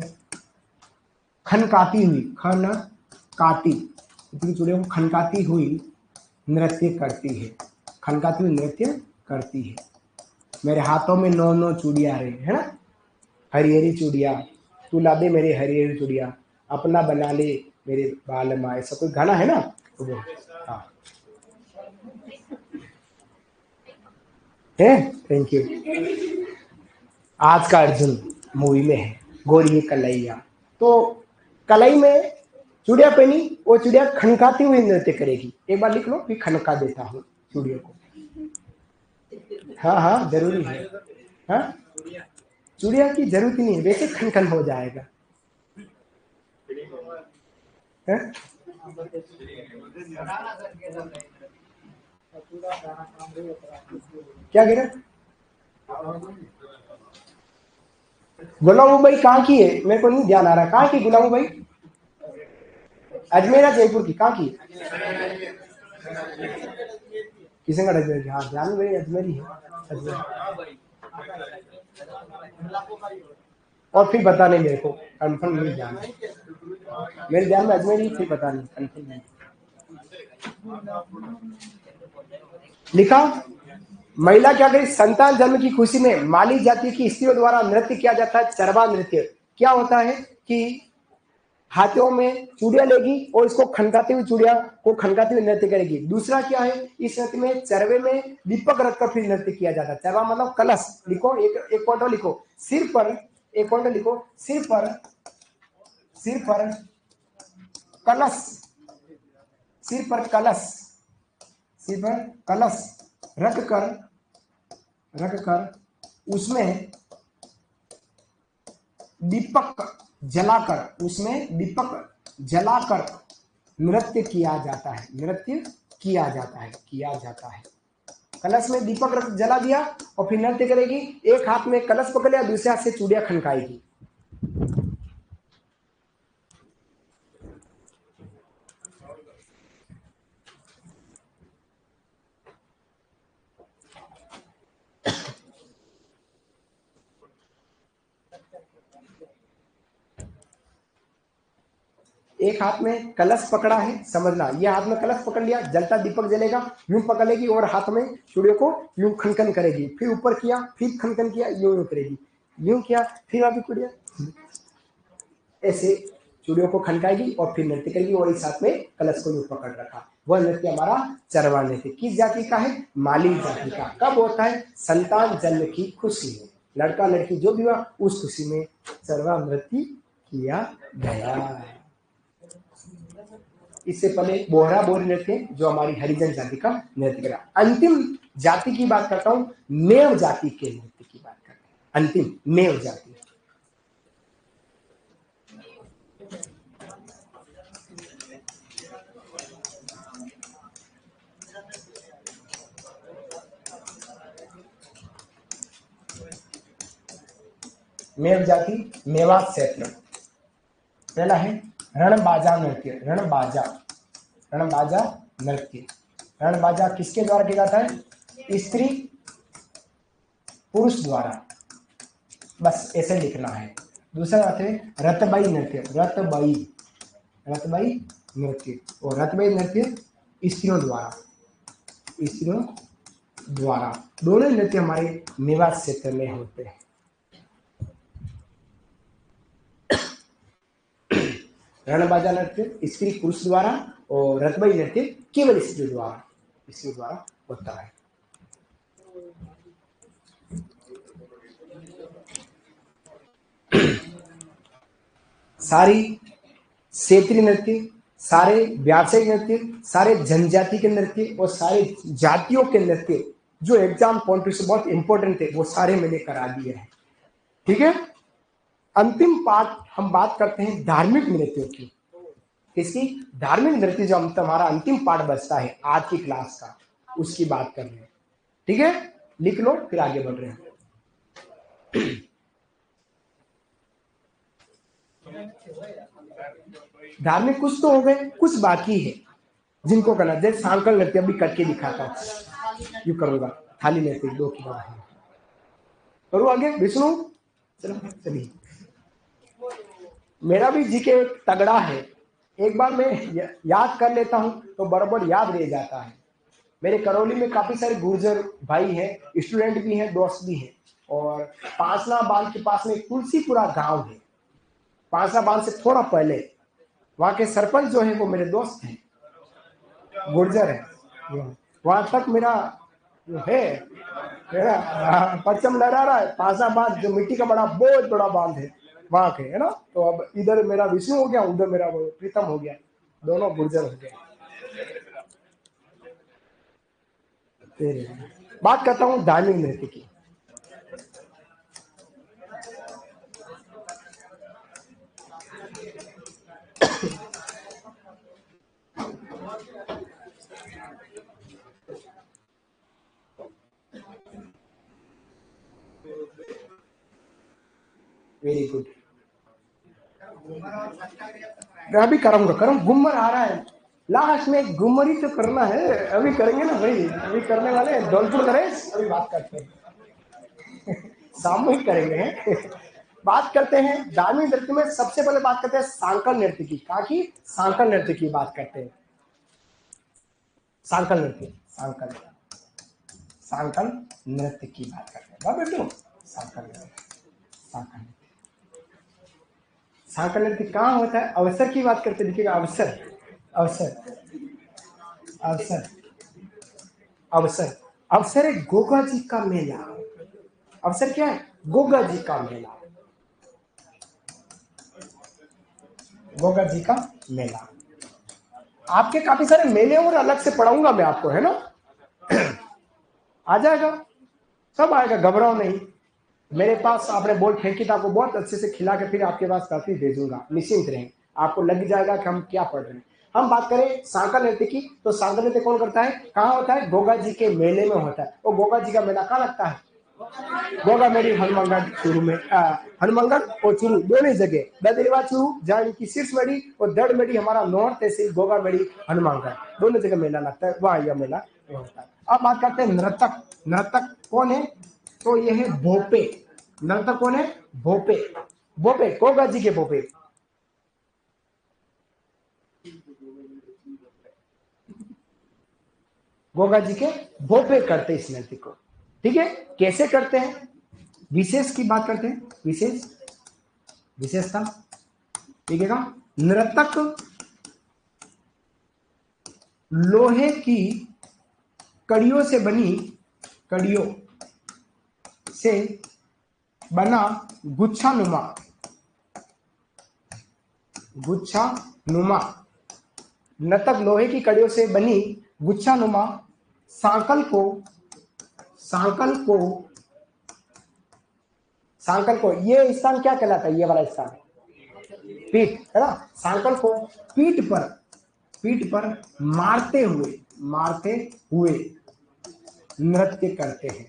खनकाती हुई, खनकाती, अपनी चूड़ियों को खनकाती हुई नृत्य करती है, खनकाती हुई नृत्य करती है। मेरे हाथों में 9 चूड़ियां रहे, है ना, हरी हरी चूड़िया, तू ला दे मेरे हरी हरी चूड़िया, अपना बना ले मेरे बाल माए, ऐसा कोई गाना है ना, तो वो हाँ है। Thank you. आज का अर्जुन मूवी में है गोरी कलैया। तो कलाई में चूड़िया पहनी, वो चूड़िया खनकाती हुई नृत्य करेगी। एक बार लिख लो, फिर खनका देता हूँ चूड़ियों को। हाँ हाँ जरूरी है। हाँ, चूड़िया की जरूरत नहीं है, वैसे खनखन हो जाएगा। है? क्या कह रहे? गुलाम भाई कहाँ की है? मेरे को नहीं ध्यान आ रहा, कहाँ की गुलाम भाई? अजमेर या जयपुर की, कहाँ की? किशनगढ़ अजमेर की, हाँ ध्यान भाई अजमेर ही है, अजमेर। और फिर बता नहीं, मेरे को कंफर्म नहीं ध्यान है, मेरे ध्यान में अजमेर ही, फिर बता नहीं, कंफर्म नहीं लिखा। महिला क्या करी? संतान जन्म की खुशी में माली जाति की स्त्रियों द्वारा नृत्य किया जाता है, चरवा नृत्य। क्या होता है कि हाथों में चूड़िया लेगी और इसको खनकाती हुई, चूड़िया को खनकाती हुई नृत्य करेगी। दूसरा क्या है, इस नृत्य में चरवे में दीपक रखकर फिर नृत्य किया जाता है। चरवा मतलब कलश, लिखो एक पॉइंट लिखो, सिर पर एक पॉइंट लिखो, सिर पर कलश, सिर पर कलश, सिर पर कलश रख कर उसमें दीपक जलाकर, उसमें दीपक जलाकर नृत्य किया जाता है, नृत्य किया जाता है, किया जाता है। कलश में दीपक रख जला दिया और फिर नृत्य करेगी। एक हाथ में कलश पकड़ लिया, दूसरे हाथ से चूड़िया खनकाएगी। एक हाथ में कलश पकड़ा है, समझना, ये हाथ में कलश पकड़ लिया, जलता दीपक जलेगा, यूं पकड़ेगी और हाथ में चूड़ियों को यूं खनखन करेगी, फिर ऊपर किया, फिर खनखन किया, यूं करेगी, यूं किया, फिर अभी कुड़िया ऐसे चूड़ियों को खनकाएगी और फिर नृत्य करेगी और इस हाथ में कलश को यूं पकड़ रखा। वह नृत्य हमारा चरवा नृत्य। किस जाति का है? माली जाति का। कब होता है? संतान जन्म की खुशी में, लड़का लड़की जो भी हुआ उस खुशी में चरवा नृत्य किया गया। इससे पहले बोहरा बोरी नृत्य जो हमारी हरिजन जाति का नृत्य करा। अंतिम जाति की बात करता हूं, मेव जाति के नृत्य की बात करते हैं। अंतिम मेव जाति, मेव जाति मेवात क्षेत्र। पहला है रणबाजा नृत्य। रणबाजा, रणबाजा नृत्य। रणबाजा किसके द्वारा किया जाता है? स्त्री पुरुष द्वारा, बस ऐसे लिखना है। दूसरा बात है रतबाई नृत्य। रतबाई, रतबाई नृत्य, और रतबाई नृत्य स्त्रियों द्वारा, स्त्रियों द्वारा। दोनों नृत्य हमारे मेवात क्षेत्र में होते हैं। रणबाजा नृत्य स्त्री पुरुष द्वारा और रतबाई नृत्य केवल स्त्री द्वारा, स्त्री द्वारा होता है। सारी क्षेत्रीय नृत्य, सारे व्यावसायिक नृत्य, सारे जनजाति के नृत्य और सारे जातियों के नृत्य जो एग्जाम पॉइंट से बहुत इंपॉर्टेंट थे वो सारे मैंने करा दिए हैं। ठीक है, अंतिम पार्ट हम बात करते हैं धार्मिक नृत्यों की। किसकी? धार्मिक नृत्य जो हमारा अंतिम पार्ट बचता है आज की क्लास का, उसकी बात कर रहे हैं। ठीक है, लिख लो फिर आगे बढ़ रहे हैं। धार्मिक कुछ तो हो गए, कुछ बाकी है जिनको करना। जैसे सांकल नृत्य अभी करके दिखाता हूँ, यू करूंगा। थाली नृत्य दो की बात है, करूँ आगे विष्णु? चलो चलिए, मेरा भी जीके तगड़ा है। एक बार मैं याद कर लेता हूं तो बराबर याद रह जाता है। मेरे करौली में काफी सारे गुर्जर भाई हैं, स्टूडेंट भी हैं, दोस्त भी हैं। और पांसला बांध के पास में तुलसीपुरा गांव है, पांसला बांध से थोड़ा पहले। वहां के सरपंच जो है वो मेरे दोस्त हैं, गुर्जर है। वहां तक मेरा जो है मेरा परचम लहरा रहा है। पांसला बांध जो मिट्टी का बड़ा बहुत बड़ा बांध है वहां के, है ना। तो अब इधर मेरा विष्णु हो गया, उधर मेरा प्रीतम हो गया, दोनों गुर्जर हो गए। बात करता हूँ धार्मिक नृत्य की। वेरी गुड, मैं अभी करूंगा घूमर आ रहा है लास्ट में, घूमर ही तो करना है। अभी करेंगे ना भाई, अभी करने वाले हैं धौलपुर नरेश। अभी बात करते हैं सामूहिक करेंगे। बात करते हैं धार्मिक नृत्य में। सबसे पहले बात करते हैं सांकल नृत्य की। कहा की सांकल नृत्य की बात करते हैं। सांकल नृत्य, सांकल, सांकल नृत्य की बात करते हैं बेटू। सांकल नृत्य, सांकल नृत्य, सांकल नृत्य कहाँ होता है? अवसर की बात करते, देखिएगा अवसर, अवसर, अवसर, अवसर, अवसर है गोगा जी का मेला। अवसर क्या है? गोगा जी का मेला, गोगा जी का मेला। आपके काफी सारे मेले और अलग से पढ़ाऊंगा मैं आपको, है ना। आ जाएगा, सब आएगा, घबराओ नहीं। मेरे पास आपने बोल फेंकी था, आपको बहुत अच्छे से खिला के फिर आपके पास काफी भेजूंगा, निश्चिंत रहें। आपको लग जाएगा कि हम क्या पढ़ रहे हैं। हम बात करें सांकल नृत्य की, तो सांकल नृत्य कौन करता है? कहाँ होता है? गोगा जी के मेले में होता है। और गोगा जी का मेला कहाँ लगता है? गोगा मेरी हनुमानगढ़ चूरू में, हनुमानगढ़ और चूरू दोनों जगह। ददरीवा चूरू जहाँ इनकी शीर्ष मेड़ी और दड़ मेड़ी हमारा नॉर्थ तहसील, गोगा मेड़ी हनुमानगढ़ दोनों जगह मेला लगता है, वहाँ यह मेला होता है। अब बात करते हैं नर्तक। नर्तक कौन है? तो ये है भोपे। नर्तक कौन है? भोपे। भोपे गोगा जी के भोपे। गोगा जी के भोपे करते इस नृत्य को। ठीक है, कैसे करते हैं, विशेष की बात करते हैं, विशेषता। ठीक है, नर्तक लोहे की कड़ियों से बना गुच्छा नुमा नर्तक लोहे की कड़ियों से बनी गुच्छा नुमा सांकल को ये स्थान क्या कहलाता है, ये वाला स्थान पीठ है ना। सांकल को पीठ पर मारते हुए नृत्य करते हैं,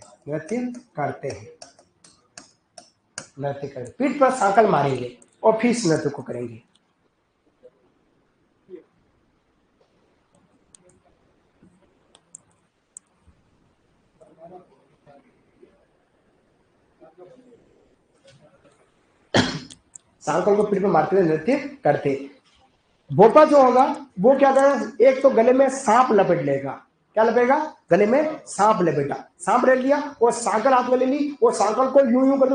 पीठ पर सांकल मारेंगे और फिर इस नृत्य को करेंगे। सांकल को पीठ पर मारते हुए नृत्य करते। भोपा जो होगा वो क्या करेगा, एक तो गले में सांप लपेट लेगा, क्या लपेगा, गले में सांप लपेटा, सांप ले लिया और सांकल हाथ में ले ली और सांकल को यूं यूं करते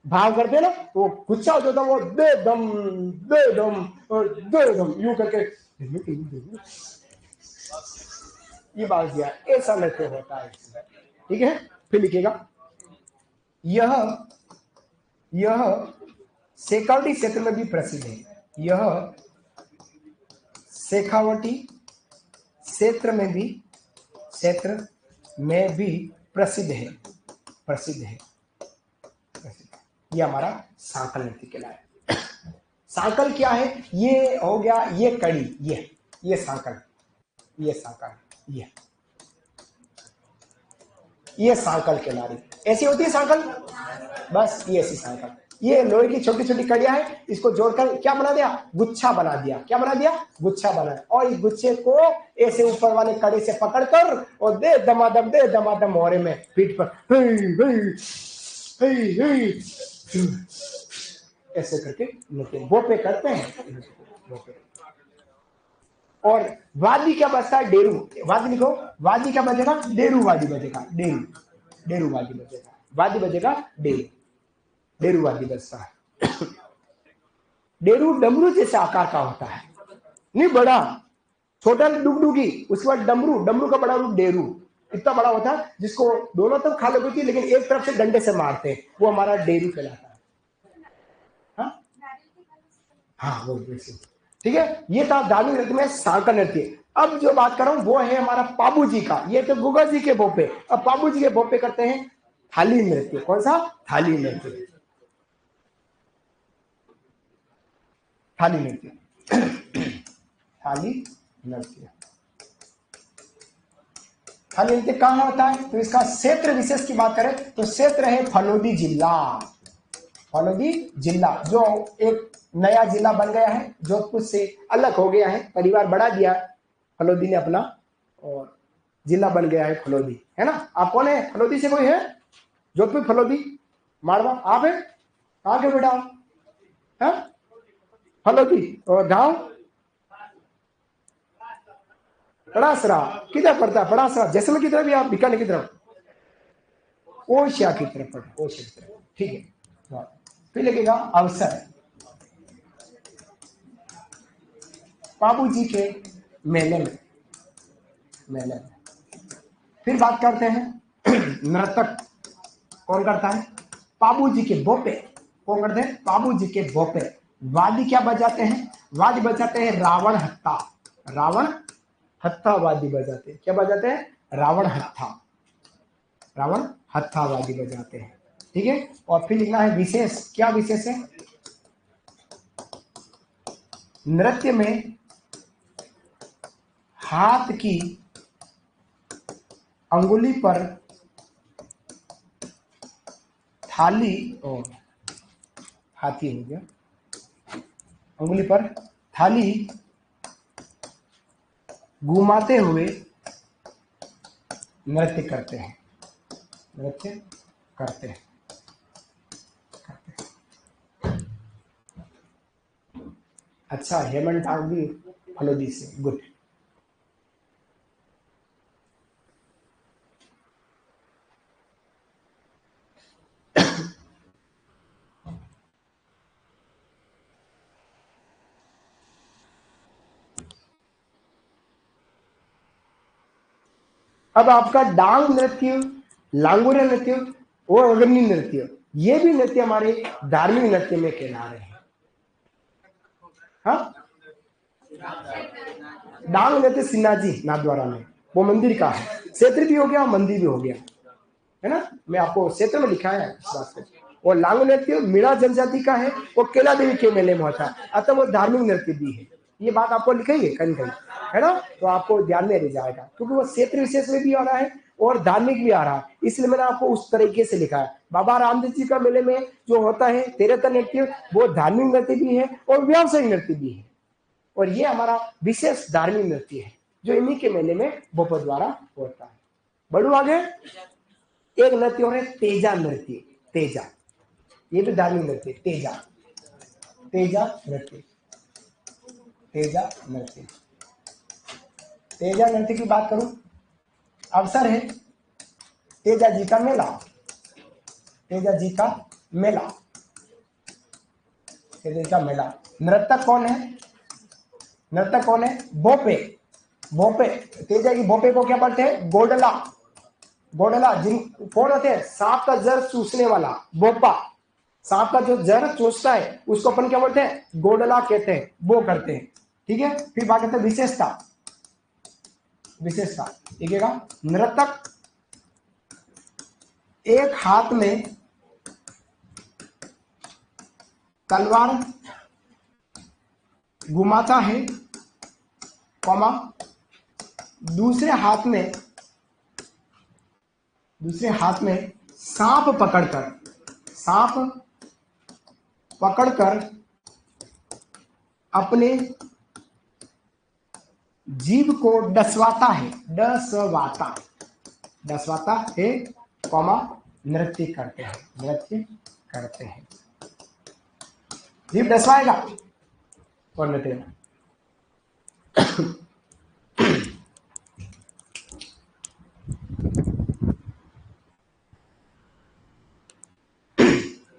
भाव करते ना, वो गुस्सा हो जाता, वो दे दम और दे दम यूं करके ये बात दिया, ऐसा नृत्य होता है। ठीक है, फिर लिखिएगा, यह शेखावटी क्षेत्र में भी प्रसिद्ध है, यह शेखावटी क्षेत्र में भी प्रसिद्ध है। ये हमारा सांकल नृत्य कहलाया। सांकल क्या है, ये हो गया, ये कड़ी, ये सांकल, ये सांकल कहला रही। ऐसी होती है सांकल, बस ये ऐसी सांकल, ये लोहे की छोटी छोटी कड़ियां है, इसको जोड़कर क्या बना दिया, गुच्छा बना दिया, क्या बना दिया, गुच्छा बना, और इस गुच्छे को ऐसे ऊपर वाले कड़ी से पकड़कर और दे दमादम मोरे में पीठ पर ऐसे करके नृत्य भोपे करते हैं। और वादी क्या बजता है, डेरू, वादी लिखो, वादी क्या बजेगा, डेरू वादी बजेगा, डेरू वादी बजेगा, वादी बजेगा डेरू वादी बजता है। डेरू डमरू जैसे आकार का होता है, नहीं बड़ा, छोटा डुगडुगी, उसके बाद डमरू का बड़ा रूप डेरू, इतना बड़ा होता है जिसको दोनों तरफ खा लेती है लेकिन एक तरफ से डंडे से मारते हैं, वो हमारा डेरू कहलाता है। हाँ वो वैसे। ठीक है, ये था धार्मिक नृत्य में सांकल नृत्य। अब जो बात कर रहा हूं वो है हमारा पाबू जी का, ये तो गुगा जी के भोपे। अब पाबू जी के भोपे करते हैं थाली नृत्य। कौन सा, थाली नृत्य, थाली नृत्य थाली नृत्य कहाँ होता है, तो इसका क्षेत्र विशेष की बात करें तो क्षेत्र है फलोदी जिला, जो एक नया जिला बन गया है, जोधपुर से अलग हो गया है, परिवार बढ़ा दिया फलोदी ने अपना, और जिला बन गया है फलोदी, है ना। आप कौन है, फलोदी से कोई है, जोधपुर फलोदी मारवा, आप है कहाँ के बेटा, है फलोदी, और गाँव पड़ासरा, किधर पड़ता है पड़ासरा, जैसलमेर की तरफ या बीकानेर की तरफ, ओशिया की तरफ पड़ता, ओशिया की तरफ। ठीक है, फिर लगेगा अवसर, बाबू जी के मेले में। फिर बात करते हैं नर्तक कौन करता है, बाबू जी के भोपे, कौन करते हैं, बाबू जी के भोपे। वादी क्या बजाते हैं, वादी बजाते हैं रावण हत्था वादी बजाते हैं, क्या बजाते हैं, रावण हत्था वादी बजाते हैं। ठीक है, और फिर लिखना है विशेष, क्या विशेष है, नृत्य में हाथ की अंगुली पर थाली, और हाथी हो गया, अंगुली पर थाली घुमाते हुए नृत्य करते हैं। अच्छा, हेमंत ठाकुर भी हलोदी से, गुड। अब आपका डांग नृत्य, लांगुरा नृत्य और अग्नि नृत्य, ये भी नृत्य हमारे धार्मिक नृत्य में कहला रहे हैं। हाँ, डांग नृत्य सिन्नाजी नाथद्वारा में, वो मंदिर का है, क्षेत्र भी हो गया मंदिर भी हो गया, है ना। मैं आपको क्षेत्र में लिखा है इस बात को। और लांग नृत्य मीणा जनजाति का है, वो केला देवी के मेले में होता है, अतः वो धार्मिक नृत्य भी है। ये बात आपको लिखी है कहीं कहीं, है ना, तो आपको ध्यान में रह जाएगा, क्योंकि वो क्षेत्र विशेष में भी आ रहा है और धार्मिक भी आ रहा है, इसलिए मैंने आपको उस तरीके से लिखा है। बाबा रामदेव जी का मेले में जो होता है तेरहता नृत्य, वो धार्मिक नृत्य भी है और व्यावसायिक नृत्य भी है, और ये हमारा विशेष धार्मिक नृत्य है जो इन्हीं के मेले में भोपाल द्वारा होता है। बढ़ू आगे। एक नृत्य हो रहे तेजा नृत्य, तेजा, ये भी धार्मिक नृत्य, तेजा, तेजा नृत्य, तेजा नृत्य। तेजा नृत्य की बात करूं, अवसर है तेजा जी का मेला, तेजा जी का मेला, तेजा जी का मेला। नृत्यक कौन है, नृत्यक कौन है, भोपे, भोपे, तेजा की भोपे को क्या बोलते हैं, गोडला, गोडला। जिन कौन होते हैं, सांप का जर चूसने वाला भोपा, सांप का जो जर चूसता है उसको अपन क्या बोलते हैं, गोडला कहते हैं, वो करते हैं, ठीक है। फिर बात करते हैं विशेषता, विशेषता देखिएगा, नृतक एक हाथ में तलवार घुमाता है, कॉमा, दूसरे हाथ में सांप पकड़कर, सांप पकड़कर अपने जीभ को डसवाता है, डसवाता, डसवाता है, कॉमा, नृत्य करते हैं, नृत्य करते हैं। जीभ डसवाएगा और नृत्य।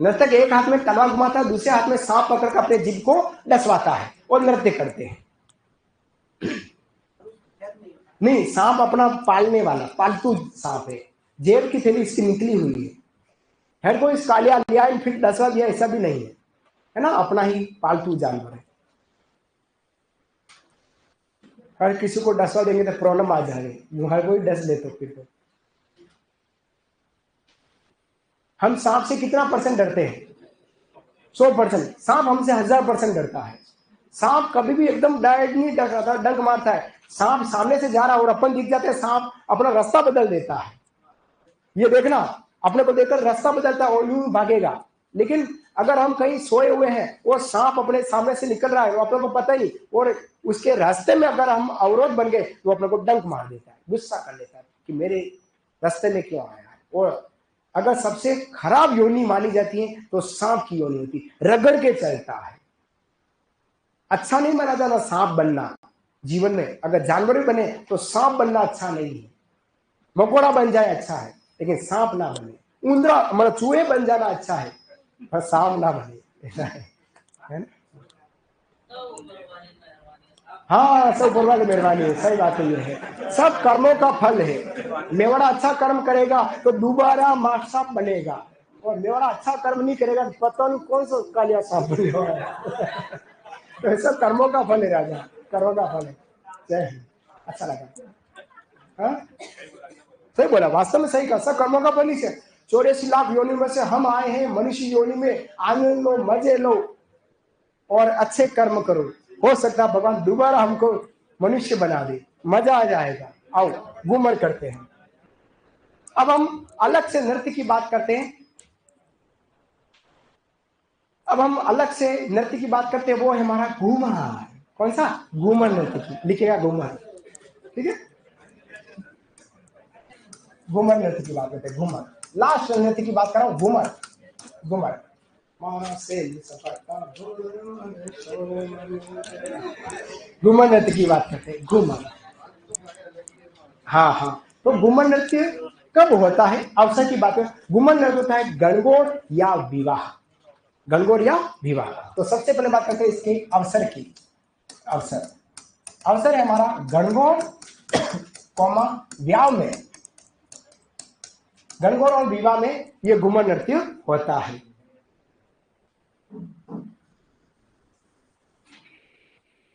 नर्तक एक हाथ में तलवार घुमाता है, दूसरे हाथ में सांप पकड़कर अपने जीभ को डसवाता है और नृत्य करते हैं। नहीं, सांप अपना पालने वाला पालतू सांप है, जेब की थैली इसकी निकली हुई है, हर कोई इसका लिया लिया फिर डसवा दिया, ऐसा भी नहीं है, है ना, अपना ही पालतू जानवर है। हर किसी को डसवा देंगे तो प्रॉब्लम आ जाएगी, हर कोई डस ले तो फिर तो। हम सांप से कितना परसेंट डरते हैं, 100%। सांप हमसे 1000% डरता है। सांप कभी भी एकदम डायरेक्ट नहीं डरता, डंक मारता है। सांप सामने से जा रहा और अपन दिख जाते हैं, सांप अपना रास्ता बदल देता है, ये देखना, अपने को देखकर रास्ता बदलता है और यूं भागेगा। लेकिन अगर हम कहीं सोए हुए हैं और सांप अपने सामने से निकल रहा है, वो अपने को पता ही, और उसके रास्ते में अगर हम अवरोध बन गए तो अपने को डंक मार देता है, गुस्सा कर लेता है कि मेरे रास्ते में क्यों आया है। और अगर सबसे खराब योनि मानी जाती है तो सांप की योनि होती है, रगड़ के चलता है। अच्छा नहीं माना जाना सांप बनना जीवन में, अगर जानवर भी बने तो सांप बनना अच्छा नहीं है। मकोड़ा बन जाए अच्छा है, लेकिन सांप ना बने। उंदरा मतलब चूहे बन जाना अच्छा है, पर सांप ना बने, ऐसा है ना। हाँ, सब ऊपर वाली मेहरबानी है, सही बात है, ये है सब कर्मों का फल है। मेवाड़ा अच्छा कर्म करेगा तो दोबारा मां सांप बनेगा, और मेवाड़ा अच्छा कर्म नहीं करेगा तो पता नहीं कौन सा कालिया सांप बनेगा। तो सब कर्मों का फल है राजा, कर्मों का फल है। जय हिंद, अच्छा लगा। हाँ, सही बोला, वास्तव में सही कहा, सब कर्मों का फल ही है। 84 लाख योनि में से हम आए हैं मनुष्य योनि में, आनंद लो, मजे लो और अच्छे कर्म करो, हो सकता है भगवान दोबारा हमको मनुष्य बना दे, मजा आ जाएगा। आओ घूमर करते हैं। अब हम अलग से नृत्य की बात करते हैं, अब हम अलग से नृत्य की बात करते हैं, वो है हमारा घूमर। कौन सा, घूमर नृत्य की, लिखेगा घूमर, ठीक है। घूमर नृत्य की बात करते हैं, घूमर, लास्ट नृत्य की बात कर रहा हूं, घूमर, घूमर। घूमर नृत्य की बात करते हैं। घूमर, हाँ हाँ, तो घूमर नृत्य कब होता है? अवसर की बात है। घूमर नृत्य होता है गणगौर या विवाह, गणगौर या विवाह। तो सबसे पहले बात करते हैं इसके अवसर की। अवसर, अवसर है हमारा गणगौर कौमा व्याह में, गणगौर और विवाह में ये घूमर नृत्य होता है।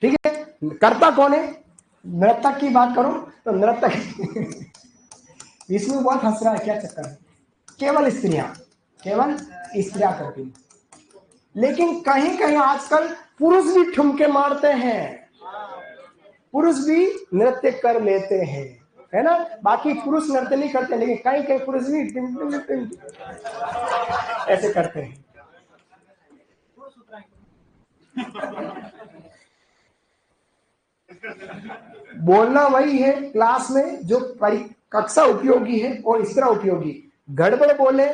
ठीक है, करता कौन है? नर्तक की बात करो तो नर्तक विष्णु बहुत हंस रहा है, क्या चक्कर है? केवल स्त्रियां, केवल स्त्रियां करती हैं। लेकिन कहीं कहीं आजकल पुरुष भी ठुमके मारते हैं, पुरुष भी नृत्य कर लेते हैं, है ना? बाकी पुरुष नृत्य नहीं करते, लेकिन कहीं कहीं पुरुष भी टिम टिम टिम ऐसे करते हैं। बोलना वही है क्लास में जो कक्षा उपयोगी है और इस तरह उपयोगी। गड़बड़ बोले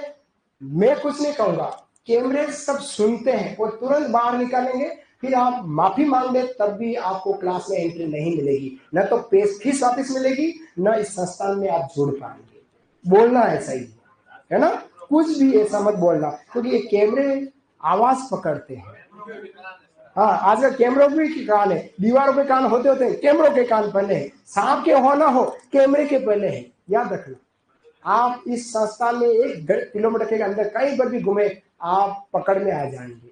मैं कुछ नहीं कहूंगा, कैमरे सब सुनते हैं और तुरंत बाहर निकालेंगे, फिर आप माफी मांग दे तब भी आपको क्लास में एंट्री नहीं मिलेगी, न तो फीस वापस मिलेगी, न इस संस्थान में आप जुड़ पाएंगे। बोलना ऐसा ही है ना, कुछ भी ऐसा मत बोलना, क्योंकि ये कैमरे आवाज पकड़ते हैं। हाँ, आजकल कैमरों भी कान है, दीवारों पे कान होते होते कैमरों के कान पहले है, सांप के हो ना हो कैमरे के पहले है, याद रखना। आप इस संस्थान में 1 किलोमीटर के अंदर कहीं पर भी घूमे आप पकड़ में आ जाएंगे,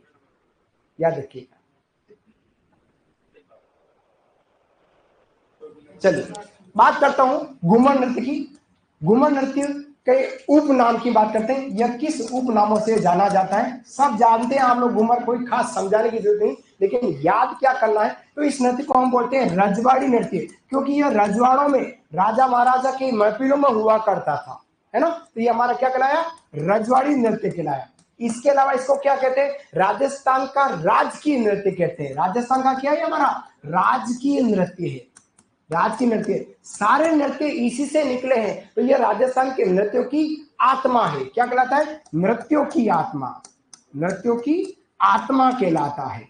याद रखिएगा। चलिए बात करता हूं घूमर नृत्य की। घूमर नृत्य के उपनाम की बात करते हैं, यह किस उपनामों से जाना जाता है? सब जानते हैं आप लोग घूमर, कोई खास समझाने की जरूरत नहीं, लेकिन याद क्या करना है, तो इस नृत्य को हम बोलते हैं रजवाड़ी नृत्य, क्योंकि यह रजवाड़ों में राजा महाराजा की महफिलों में हुआ करता था, है ना? तो ये हमारा क्या कहलाया? रजवाड़ी नृत्य कहलाया। इसके अलावा इसको क्या कहते हैं? राजस्थान का राजकीय नृत्य कहते हैं। राजस्थान का क्या है? हमारा राजकीय नृत्य है, राजकीय नृत्य। सारे नृत्य इसी से निकले हैं, तो यह राजस्थान के नृत्यों की आत्मा है। क्या कहलाता है? नृत्यों की आत्मा, नृत्यों की आत्मा कहलाता है,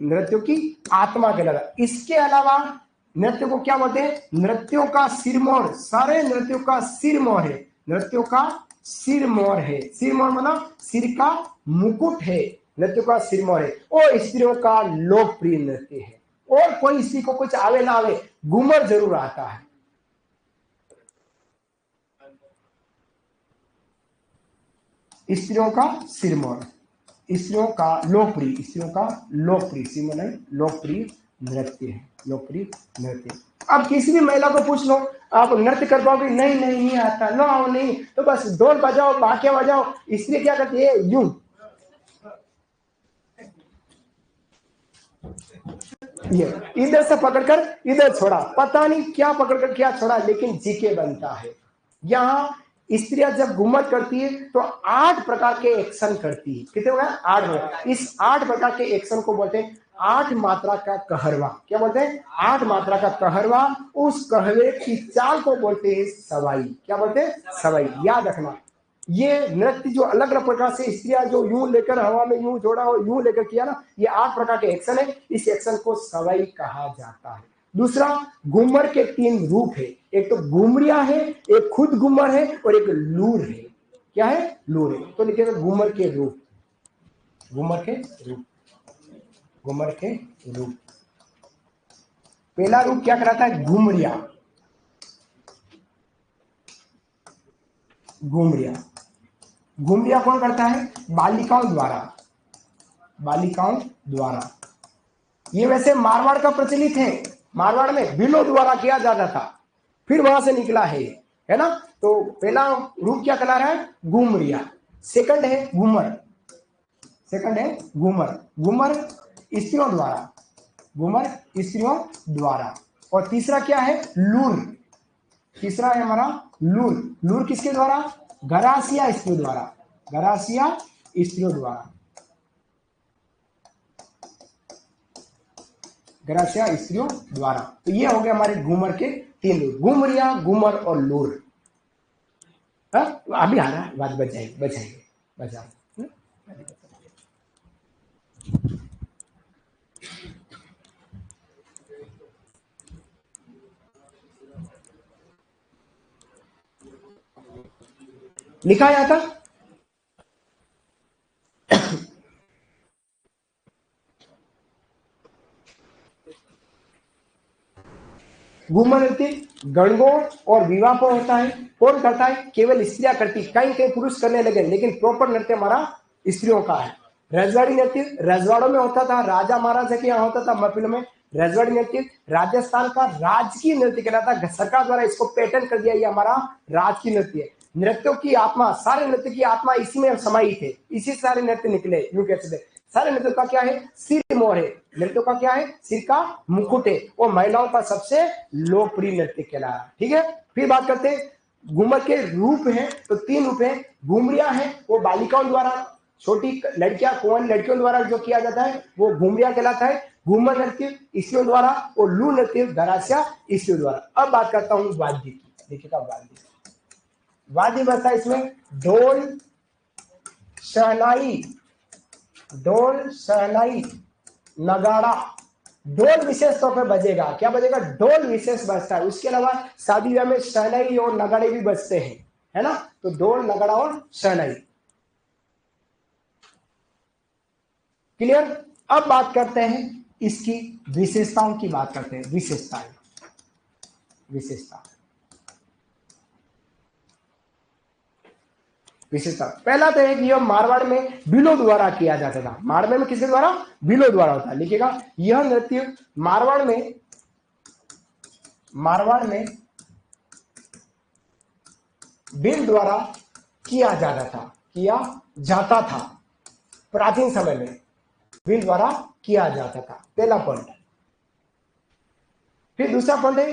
नृत्यों की आत्मा कहलाता है। इसके अलावा नृत्य को क्या बोलते हैं? नृत्यों का सिरमौर, सारे नृत्यों का सिरमौर है, नृत्यों का सिरमौर है। सिरमौर मतलब सिर का मुकुट है, नृत्यों का सिरमौर है, और स्त्रियों का लोकप्रिय नृत्य है। और कोई इसी को कुछ आवे ना आवे, घूमर जरूर आता है। स्त्रियों का सिरमौर, स्त्रियों का लोकप्रिय, स्त्रियों का लोकप्रिय, सिरमौर लोकप्रिय नृत्य है, लोकप्रिय नृत्य। अब किसी भी महिला को पूछ लो आप नृत्य कर पाओगे? नहीं नहीं नहीं आता, नो नहीं, तो बस ढोल बजाओ, बाके बजाओ। स्त्री क्या करती है? यूं, ये इधर से पकड़कर इधर छोड़ा, पता नहीं क्या पकड़कर क्या छोड़ा, लेकिन जीके बनता है। यहाँ स्त्रियां जब घूमर करती है तो 8 प्रकार के एक्शन करती है। कितने हो गए? 8। इस 8 प्रकार के एक्शन को बोलते हैं 8 मात्रा का कहरवा। क्या बोलते हैं? 8 मात्रा का कहरवा। उस कहवे की चाल को बोलते हैं सवाई। क्या बोलते हैं? सवाई। याद रखना, ये नृत्य जो अलग अलग प्रकार से स्त्रियां जो यूं लेकर हवा में यूं जोड़ा और यूं लेकर किया ना, ये 8 प्रकार के एक्शन है। इस एक्शन को सवाई कहा जाता है। दूसरा, घूमर के 3 रूप है, एक तो घूमरिया है, एक खुद घूमर है, और एक लूर है। क्या है? लूर है। तो लिखिएगा घूमर के रूप, घूमर के रूप, घूमर के रूप। पहला रूप क्या कहलाता है? घूमरिया, घूमरिया। घूमरिया कौन करता है? बालिकाओं द्वारा, बालिकाओं द्वारा। ये वैसे मारवाड़ का प्रचलित है, मारवाड़ में भीलों द्वारा किया जाता था, फिर वहां से निकला है ना? तो पहला रूप क्या कहला रहा है? घूमरिया। सेकंड है घूमर, सेकंड है घूमर, घूमर स्त्रियों द्वारा, घूमर स्त्रियों द्वारा। और तीसरा क्या है? लूर, तीसरा है हमारा लूर। लूर किसके द्वारा? गरासिया स्त्रियों द्वारा, गरासिया स्त्रियों द्वारा, गरासिया स्त्रियों द्वारा। तो ये हो गए हमारे घूमर के 3 रूप, घूमरिया, घूमर और लूर। अभी आ रहा है, बात बच जाएगी, बचाएंगे, बचा। लिखा है यहां तक? घूमर नृत्य गणगौर और विवाह पर होता है। कौन करता है? केवल स्त्रियां करती, कहीं कहीं पुरुष करने लगे, लेकिन प्रॉपर नृत्य हमारा स्त्रियों का है। रजवाड़ी नृत्य रजवाड़ों में होता था, राजा महाराजा के यहाँ होता था, महफिलों में। रजवाड़ी नृत्य राजस्थान का राजकीय नृत्य कहलाता है। सरकार द्वारा इसको पैटर्न कर दिया, ये हमारा राजकीय नृत्य है। नृत्यों की आत्मा, सारे नृत्य की आत्मा इसी में समाहित है, इसी सारे नृत्य निकले, यूं कह सकते। सारे नृत्यों का क्या है? सिर मोर है। नृत्यों का क्या है? सिर का मुकुट है, और महिलाओं का सबसे लोकप्रिय नृत्य कहलाया। ठीक है, फिर बात करते हैं घूमर के रूप हैं, तो 3 रूप हैं। घुमरिया है, वो बालिकाओं द्वारा, छोटी लड़कियां, कुंवारी लड़कियों द्वारा जो किया जाता है वो घुमरिया कहलाता है। घूमर नृत्य स्त्रियों द्वारा, और लू नृत्य गरासिया स्त्रियों द्वारा। अब बात करता हूं वाद्य की। देखिएगा वाद्य, वाद्य बजता है इसमें ढोल, शहनाई, ढोल, शहनाई, नगाड़ा। ढोल विशेष तौर पर बजेगा। क्या बजेगा? ढोल विशेष बजता है। उसके अलावा शादी विवाह में शहनाई और नगाड़े भी बजते हैं, है ना? तो ढोल, नगाड़ा और शहनाई। क्लियर? अब बात करते हैं इसकी विशेषताओं की, बात करते हैं विशेषताएं। विशेषता, विशेषता पहला तो है कि यह मारवाड़ में बिलो द्वारा किया जाता था। मारवाड़ में किसके द्वारा? बिलो द्वारा होता है। लिखिएगा, यह नृत्य मारवाड़ में, मारवाड़ में बिल द्वारा किया जाता था, किया जाता था। प्राचीन समय में बिल द्वारा किया जाता था, पहला पॉइंट। फिर दूसरा पॉइंट है,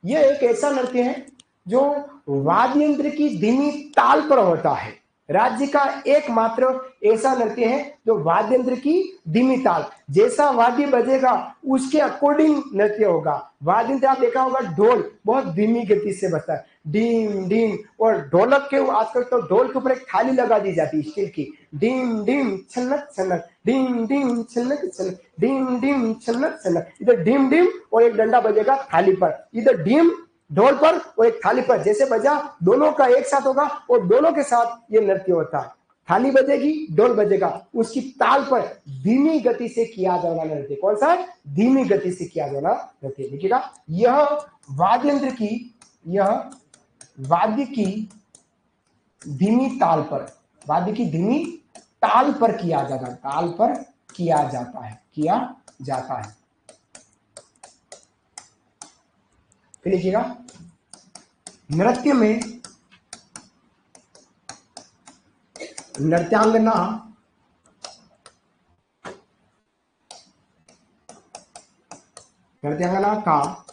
यह एक ऐसा नृत्य है जो वाद्य यंत्र की धीमी ताल पर होता है। राज्य का एकमात्र ऐसा नृत्य है जो वाद्य यंत्र की धीमी ताल, जैसा वाद्य बजेगा उसके अकॉर्डिंग नृत्य होगा। वाद्य यंत्र आप देखा होगा, ढोल बहुत धीमी गति से बजता है, डीम डीम, और ढोलक के आजकल तो ढोल के ऊपर एक थाली लगा दी जाती है स्टील की, डीम डीम छनक छनक, डीम डीम छनक छनक, डीम डीम छनक छनक। इधर डीम डीम और एक डंडा बजेगा थाली पर, इधर डीम ढोल पर और एक थाली पर, जैसे बजा दोनों का एक साथ होगा और दोनों के साथ ये नृत्य होता है। थाली बजेगी, ढोल बजेगा, उसकी ताल पर धीमी गति से किया जाना नृत्य। कौन सा है? धीमी गति से किया जाना नृत्य। देखिएगा, यह वाद्य यंत्र की, यह वाद्य की धीमी ताल पर, वाद्य की धीमी ताल पर किया जाता है, ताल पर किया जाता है, किया जाता है। फिर लिखिएगा, नृत्य में नृत्यांगना नृत्यांगना का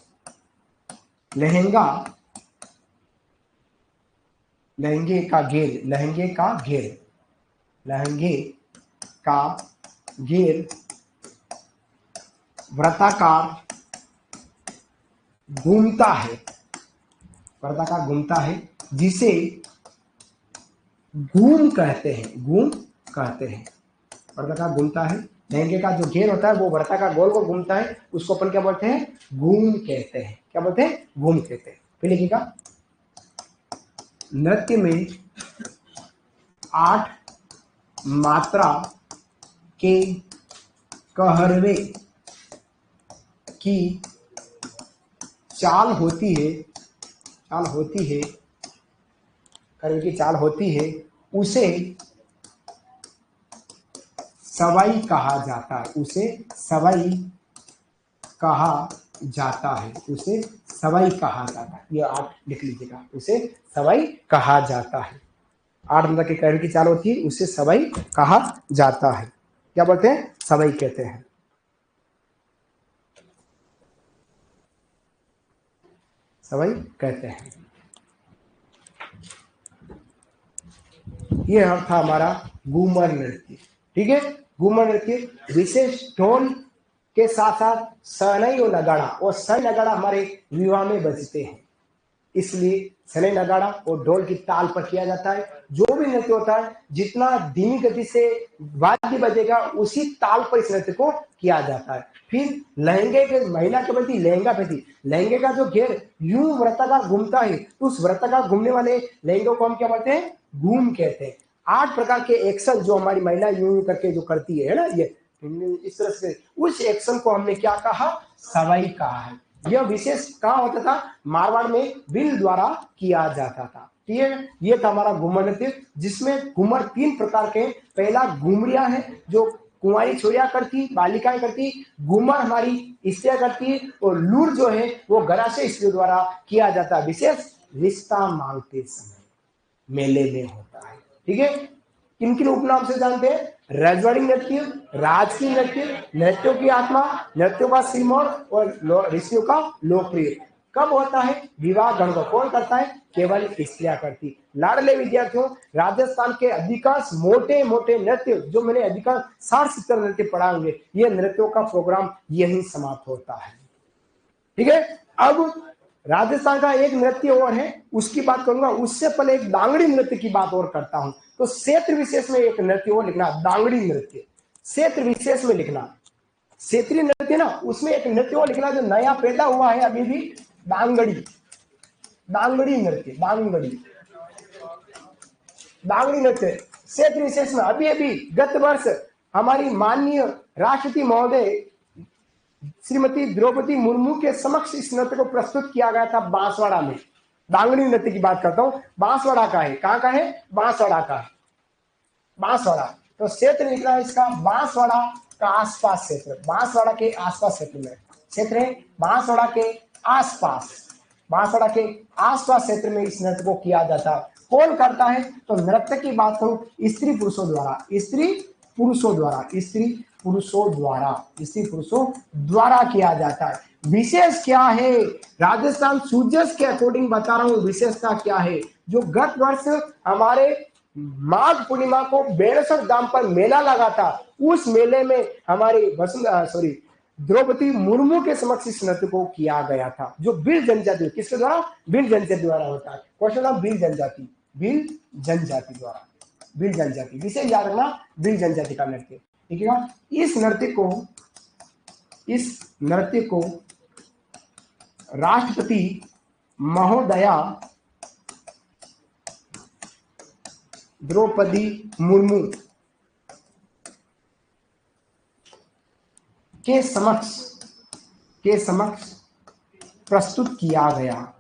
लहंगा, लहंगे का घेर, लहंगे का घेर, लहंगे का घेर वृत्ताकार घूमता है, वृत्ताकार घूमता है, जिसे घूम कहते हैं, घूम कहते हैं। वृत्ताकार घूमता है, लहंगे का जो घेर होता है वो वृत्ताकार गोल को घूमता है, उसको अपन क्या बोलते हैं? घूम कहते हैं। क्या बोलते हैं? घूम कहते हैं। फिर लिखिएगा, नृत्य में 8 मात्रा के कहरवे की चाल होती है, चाल होती है, कहरवे की चाल होती है, उसे सवाई कहा जाता है, उसे सवाई कहा जाता है, उसे सवाई कहा जाता है। ये 8 लिख लीजिएगा, उसे सवाई कहा जाता है। 8 मतलब की कहरवे की चाल होती है, उसे सवाई कहा जाता है। क्या बोलते हैं? सवाई कहते हैं। सवाई कहते हैं। ये था हमारा घूमर नृत्य। ठीक है, घूमर नृत्य विशेष ढोल के साथ साथ शहनाई और नगाड़ा, और शहनाई नगाड़ा हमारे विवाह में बजते हैं, इसलिए सनई नगाड़ा और ढोल की ताल पर किया जाता है। जो भी नृत्य होता है जितना धीमी गति से वाद्य बजेगा उसी ताल पर इस नृत्य को किया जाता है। फिर लहंगे के महिला के प्रति लहंगा प्रति लहंगे का जो घेर यूं वृत्ताकार घूमता है तो उस वृत्ताकार घूमने वाले लहंगे को हम क्या बोलते हैं? घूम कहते हैं। 8 प्रकार के एक्शन जो हमारी महिला यूं करके जो करती है ना, ये इस तरह से, उस एक्शन को हमने क्या कहा? सवाई कहा है। यह विशेष कहाँ होता था? मारवाड़ में भील द्वारा किया जाता था। ठीक है, ये था हमारा घूमर नृत्य, जिसमें घूमर 3 प्रकार के। पहला घुमरिया है जो कुंवारी छोरिया करती, बालिकाएं करती। घूमर हमारी स्त्रियां करती, और लूर जो है वो गरासे स्त्रियों द्वारा किया जाता है, विशेष रिश्ता मांगते समय मेले में होता है। ठीक है, किन किन उपनाम से जानते हैं? रजवाड़ी नृत्य, राजकीय नृत्य, नृत्यों की आत्मा, नृत्यों का सिरमौर और ऋषियों का लोकप्रिय। कब होता है? विवाह गणगौर कौन करता है? केवल स्त्रियां करती। लाडले विद्यार्थियों, राजस्थान के अधिकांश मोटे मोटे नृत्य जो मैंने अधिकांश 60-70 नृत्य पढ़ा होंगे, ये नृत्यों का प्रोग्राम यही समाप्त होता है। ठीक है, अब राजस्थान का एक नृत्य और है, उसकी बात करूंगा। उससे पहले एक दांगड़ी नृत्य की बात और करता हूं। तो क्षेत्र विशेष में एक नृत्य और लिखना, दांगड़ी नृत्य। क्षेत्र विशेष में लिखना, क्षेत्रीय नृत्य ना, उसमें एक नृत्य और लिखना जो नया पैदा हुआ है अभी भी, दांगड़ी। दांगड़ी नृत्य, दांगड़ी दांगड़ी नृत्य क्षेत्र विशेष में अभी अभी गत वर्ष हमारी माननीय राष्ट्रपति महोदय श्रीमती द्रौपदी मुर्मू के समक्ष इस नृत्य को प्रस्तुत किया गया था बांसवाड़ा में। दांगड़ी नृत्य की बात करता हूं, बांसवाड़ा का है। कहां का है? बांसवाड़ा का है। बांसवाड़ा, तो क्षेत्र निकला है इसका बांसवाड़ा का आसपास क्षेत्र, बांसवाड़ा के आसपास क्षेत्र में क्षेत्र है, बांसवाड़ा के आसपास, बांसवाड़ा के आसपास क्षेत्र में इस नृत्य को किया जाता है। कौन करता है? तो नृत्य की बात करूं, स्त्री पुरुषों द्वारा, स्त्री पुरुषों द्वारा, स्त्री पुरुषों द्वारा, स्त्री पुरुषों द्वारा किया जाता है। विशेष क्या है? राजस्थान सूजस के अकॉर्डिंग बता रहा हूं विशेषता क्या है। जो गत वर्ष हमारे माघ पूर्णिमा को बेड़सर धाम पर मेला लगा था, उस मेले में हमारी द्रौपदी मुर्मू के समक्ष इस नृत्य को किया गया था, जो भील जनजाति, किसके द्वारा? भील जनजाति द्वारा होता है। क्वेश्चन ऑफ भील जनजाति, भील जनजाति द्वारा, भील जनजाति, विशेष याद रखना, भील जनजाति का नृत्य। ठीक है, इस नृत्य को राष्ट्रपति महोदया द्रौपदी मुर्मू के समक्ष प्रस्तुत किया गया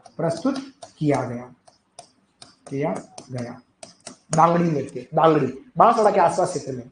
दांगड़ी नृत्य, दांगड़ी बांसवाड़ा के आसपास क्षेत्र में।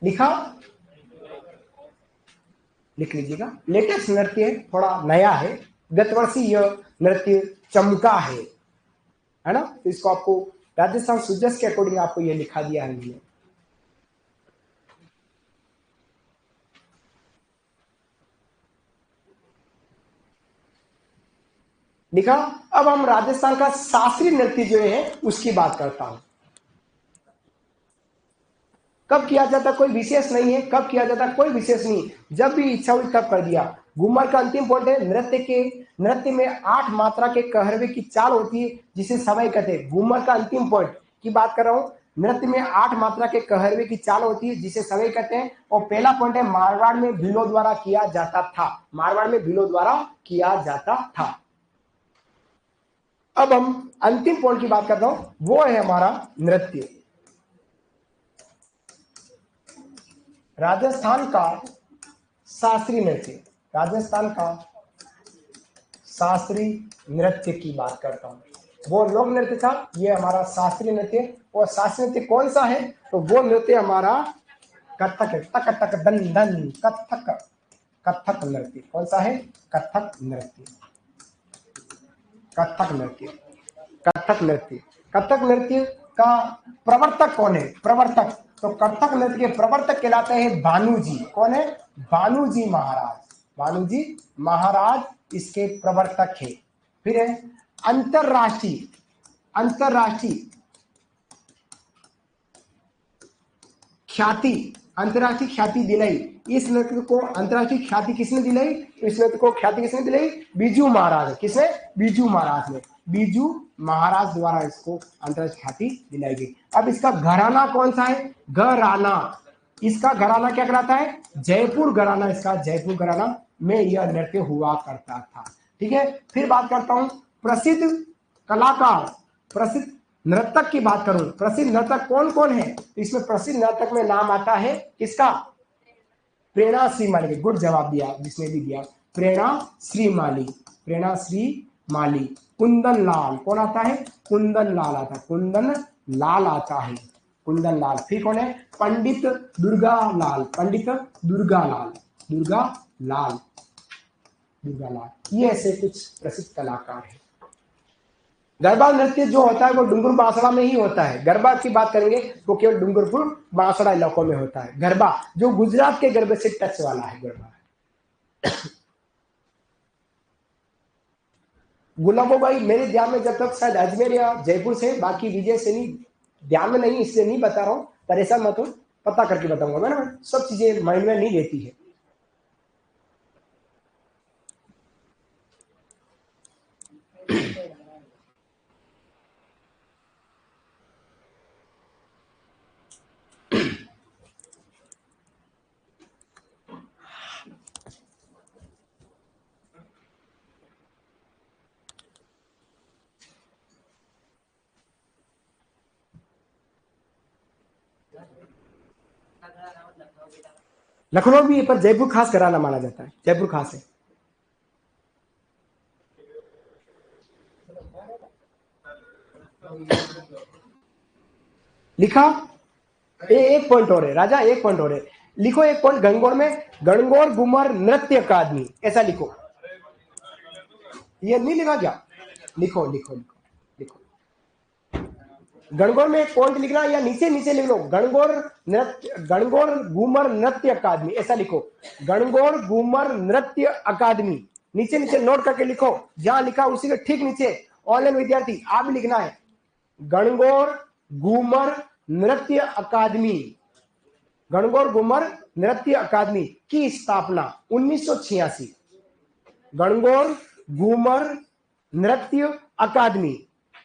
लिखा, लिख लीजिएगा। लेटेस्ट नृत्य है, थोड़ा नया है, गत वर्षी यह नृत्य चमका है ना। तो इसको आपको राजस्थान सुजस के अकॉर्डिंग आपको यह लिखा दिया है मैंने। लिखा। अब हम राजस्थान का शास्त्रीय नृत्य जो है उसकी बात करता हूं। कब किया जाता? कोई विशेष नहीं है, कब किया जाता? कोई विशेष नहीं, जब भी इच्छा हुई तब कर दिया। घूमर का अंतिम पॉइंट है, नृत्य में 8 मात्रा के कहरवे की चाल होती है जिसे सवाई कहते हैं। घूमर का अंतिम पॉइंट की बात कर रहा हूं, नृत्य में 8 मात्रा के कहरवे की चाल होती है जिसे सवाई कहते हैं। और पहला पॉइंट है, मारवाड़ में भीलों द्वारा किया जाता था, मारवाड़ में भीलों द्वारा किया जाता था। अब हम अंतिम पॉइंट की बात करता हूं, वो है हमारा नृत्य। राजस्थान का शास्त्रीय नृत्य, राजस्थान का शास्त्रीय नृत्य की बात करता हूं। वो लोक नृत्य था, ये हमारा शास्त्रीय नृत्य। और शास्त्रीय नृत्य कौन सा है? तो वो नृत्य हमारा कथक है। तक तक दन दन, कथक, कथक नृत्य। कौन सा है? कथक नृत्य, कथक नृत्य, कथक नृत्य। कथक नृत्य का प्रवर्तक कौन है? प्रवर्तक, तो कथक नृत्य के प्रवर्तक कहलाते हैं भानुजी। कौन है? भानुजी महाराज। भानुजी महाराज इसके प्रवर्तक है। फिर है अंतरराष्ट्रीय, अंतरराष्ट्रीय ख्याति, अंतरराष्ट्रीय ख्याति दिलाई। इस नृत्य को अंतरराष्ट्रीय ख्याति किसने दिलाई? इस नृत्य को ख्याति किसने दिलाई? बीजू महाराज। किसने? बीजू महाराज ने। बीजू महाराज द्वारा इसको अंतरराष्ट्रीय ख्याति दिलाई गई। अब इसका घराना कौन सा है? घराना, इसका घराना क्या कहलाता है? जयपुर घराना। इसका जयपुर घराना में यह नृत्य हुआ करता था। ठीक है। फिर बात करता हूं प्रसिद्ध कलाकार, प्रसिद्ध नर्तक की बात करूं, प्रसिद्ध नर्तक कौन कौन है? तो इसमें प्रसिद्ध नर्तक में नाम आता है किसका? प्रेरणा श्री माली। गुड जवाब दिया जिसने भी दिया, प्रेरणा श्री माली, प्रेरणा श्री माली। कुंदन लाल, कौन आता है? कुंदन लाल आता है, कुंदन लाल आता है, कुंदन लाल। फिर कौन है? पंडित दुर्गा लाल, पंडित दुर्गा लाल, दुर्गा लाल, दुर्गा लाल। ये ऐसे कुछ प्रसिद्ध कलाकार हैं। गरबा नृत्य जो होता है वो डूंगरपुर बांसड़ा में ही होता है। गरबा की बात करेंगे तो केवल डूंगरपुर बांसड़ा इलाकों में होता है। गरबा जो गुजरात के गरबे से टच वाला है, गरबा। गुलाबो भाई मेरे ध्यान में जब तक शायद अजमेर या जयपुर से, बाकी विजय से नहीं, ध्यान में नहीं, इसलिए नहीं बता रहा हूँ, परेशान मत हो, पता करके बताऊंगा मैं ना, सब चीजें माइंड में नहीं रहती है। लखनऊ भी है पर जयपुर खास घराना माना जाता है, जयपुर खास है। लिखा एक पॉइंट और है राजा, एक पॉइंट और है। लिखो एक पॉइंट गणगौर में, गणगौर घूमर नृत्य अकादमी, ऐसा लिखो। ये नहीं लिखा क्या? लिखो लिखो लिखो लिखो। गणगौर में एक पॉइंट लिखना या नीचे नीचे लिख लो, गणगौर नृत्य, गणगौर घूमर नृत्य अकादमी, ऐसा लिखो। गणगौर घूमर नृत्य अकादमी नीचे नीचे नोट करके लिखो, जहां लिखा उसी के ठीक नीचे। ऑनलाइन विद्यार्थी आप भी लिखना है, गणगौर घूमर नृत्य अकादमी, गणगौर घूमर नृत्य अकादमी की स्थापना 1986। गणगौर घूमर नृत्य अकादमी,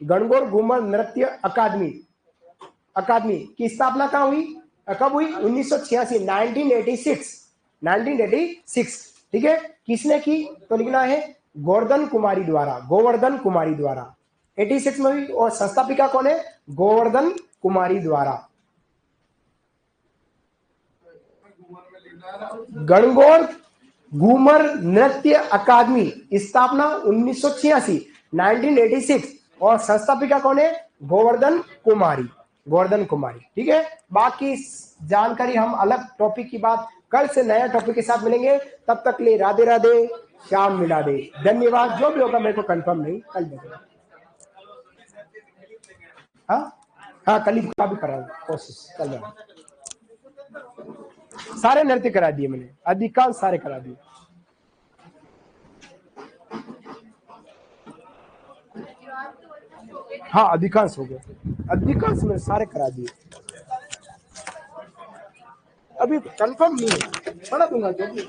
गणगौर घूमर नृत्य अकादमी, अकादमी की स्थापना कहां हुई, कब हुई? 1986, 1986, 1986। ठीक है। किसने की? तो लिखना है गोवर्धन कुमारी द्वारा, गोवर्धन कुमारी द्वारा 86 में हुई। और संस्थापिका कौन है? गोवर्धन कुमारी द्वारा। गणगौर घूमर नृत्य अकादमी स्थापना 1986, 1986। और संस्थापिका कौन है? गोवर्धन कुमारी, गोवर्धन कुमारी। ठीक है। बाकी जानकारी हम अलग टॉपिक की बात कल से नया टॉपिक के साथ मिलेंगे। तब तक ले राधे राधे, श्याम मिला दे। धन्यवाद। जो भी होगा मेरे को कंफर्म नहीं, कल देखेंगे। हाँ कल का भी करा कोशिश चल रहा। सारे नृत्य करा दिए मैंने, अधिकांश सारे करा दिए। हाँ अधिकांश हो गए, अधिकांश मैंने सारे करा दिए। अभी कंफर्म नहीं है, पढ़ा दूंगा जो भी।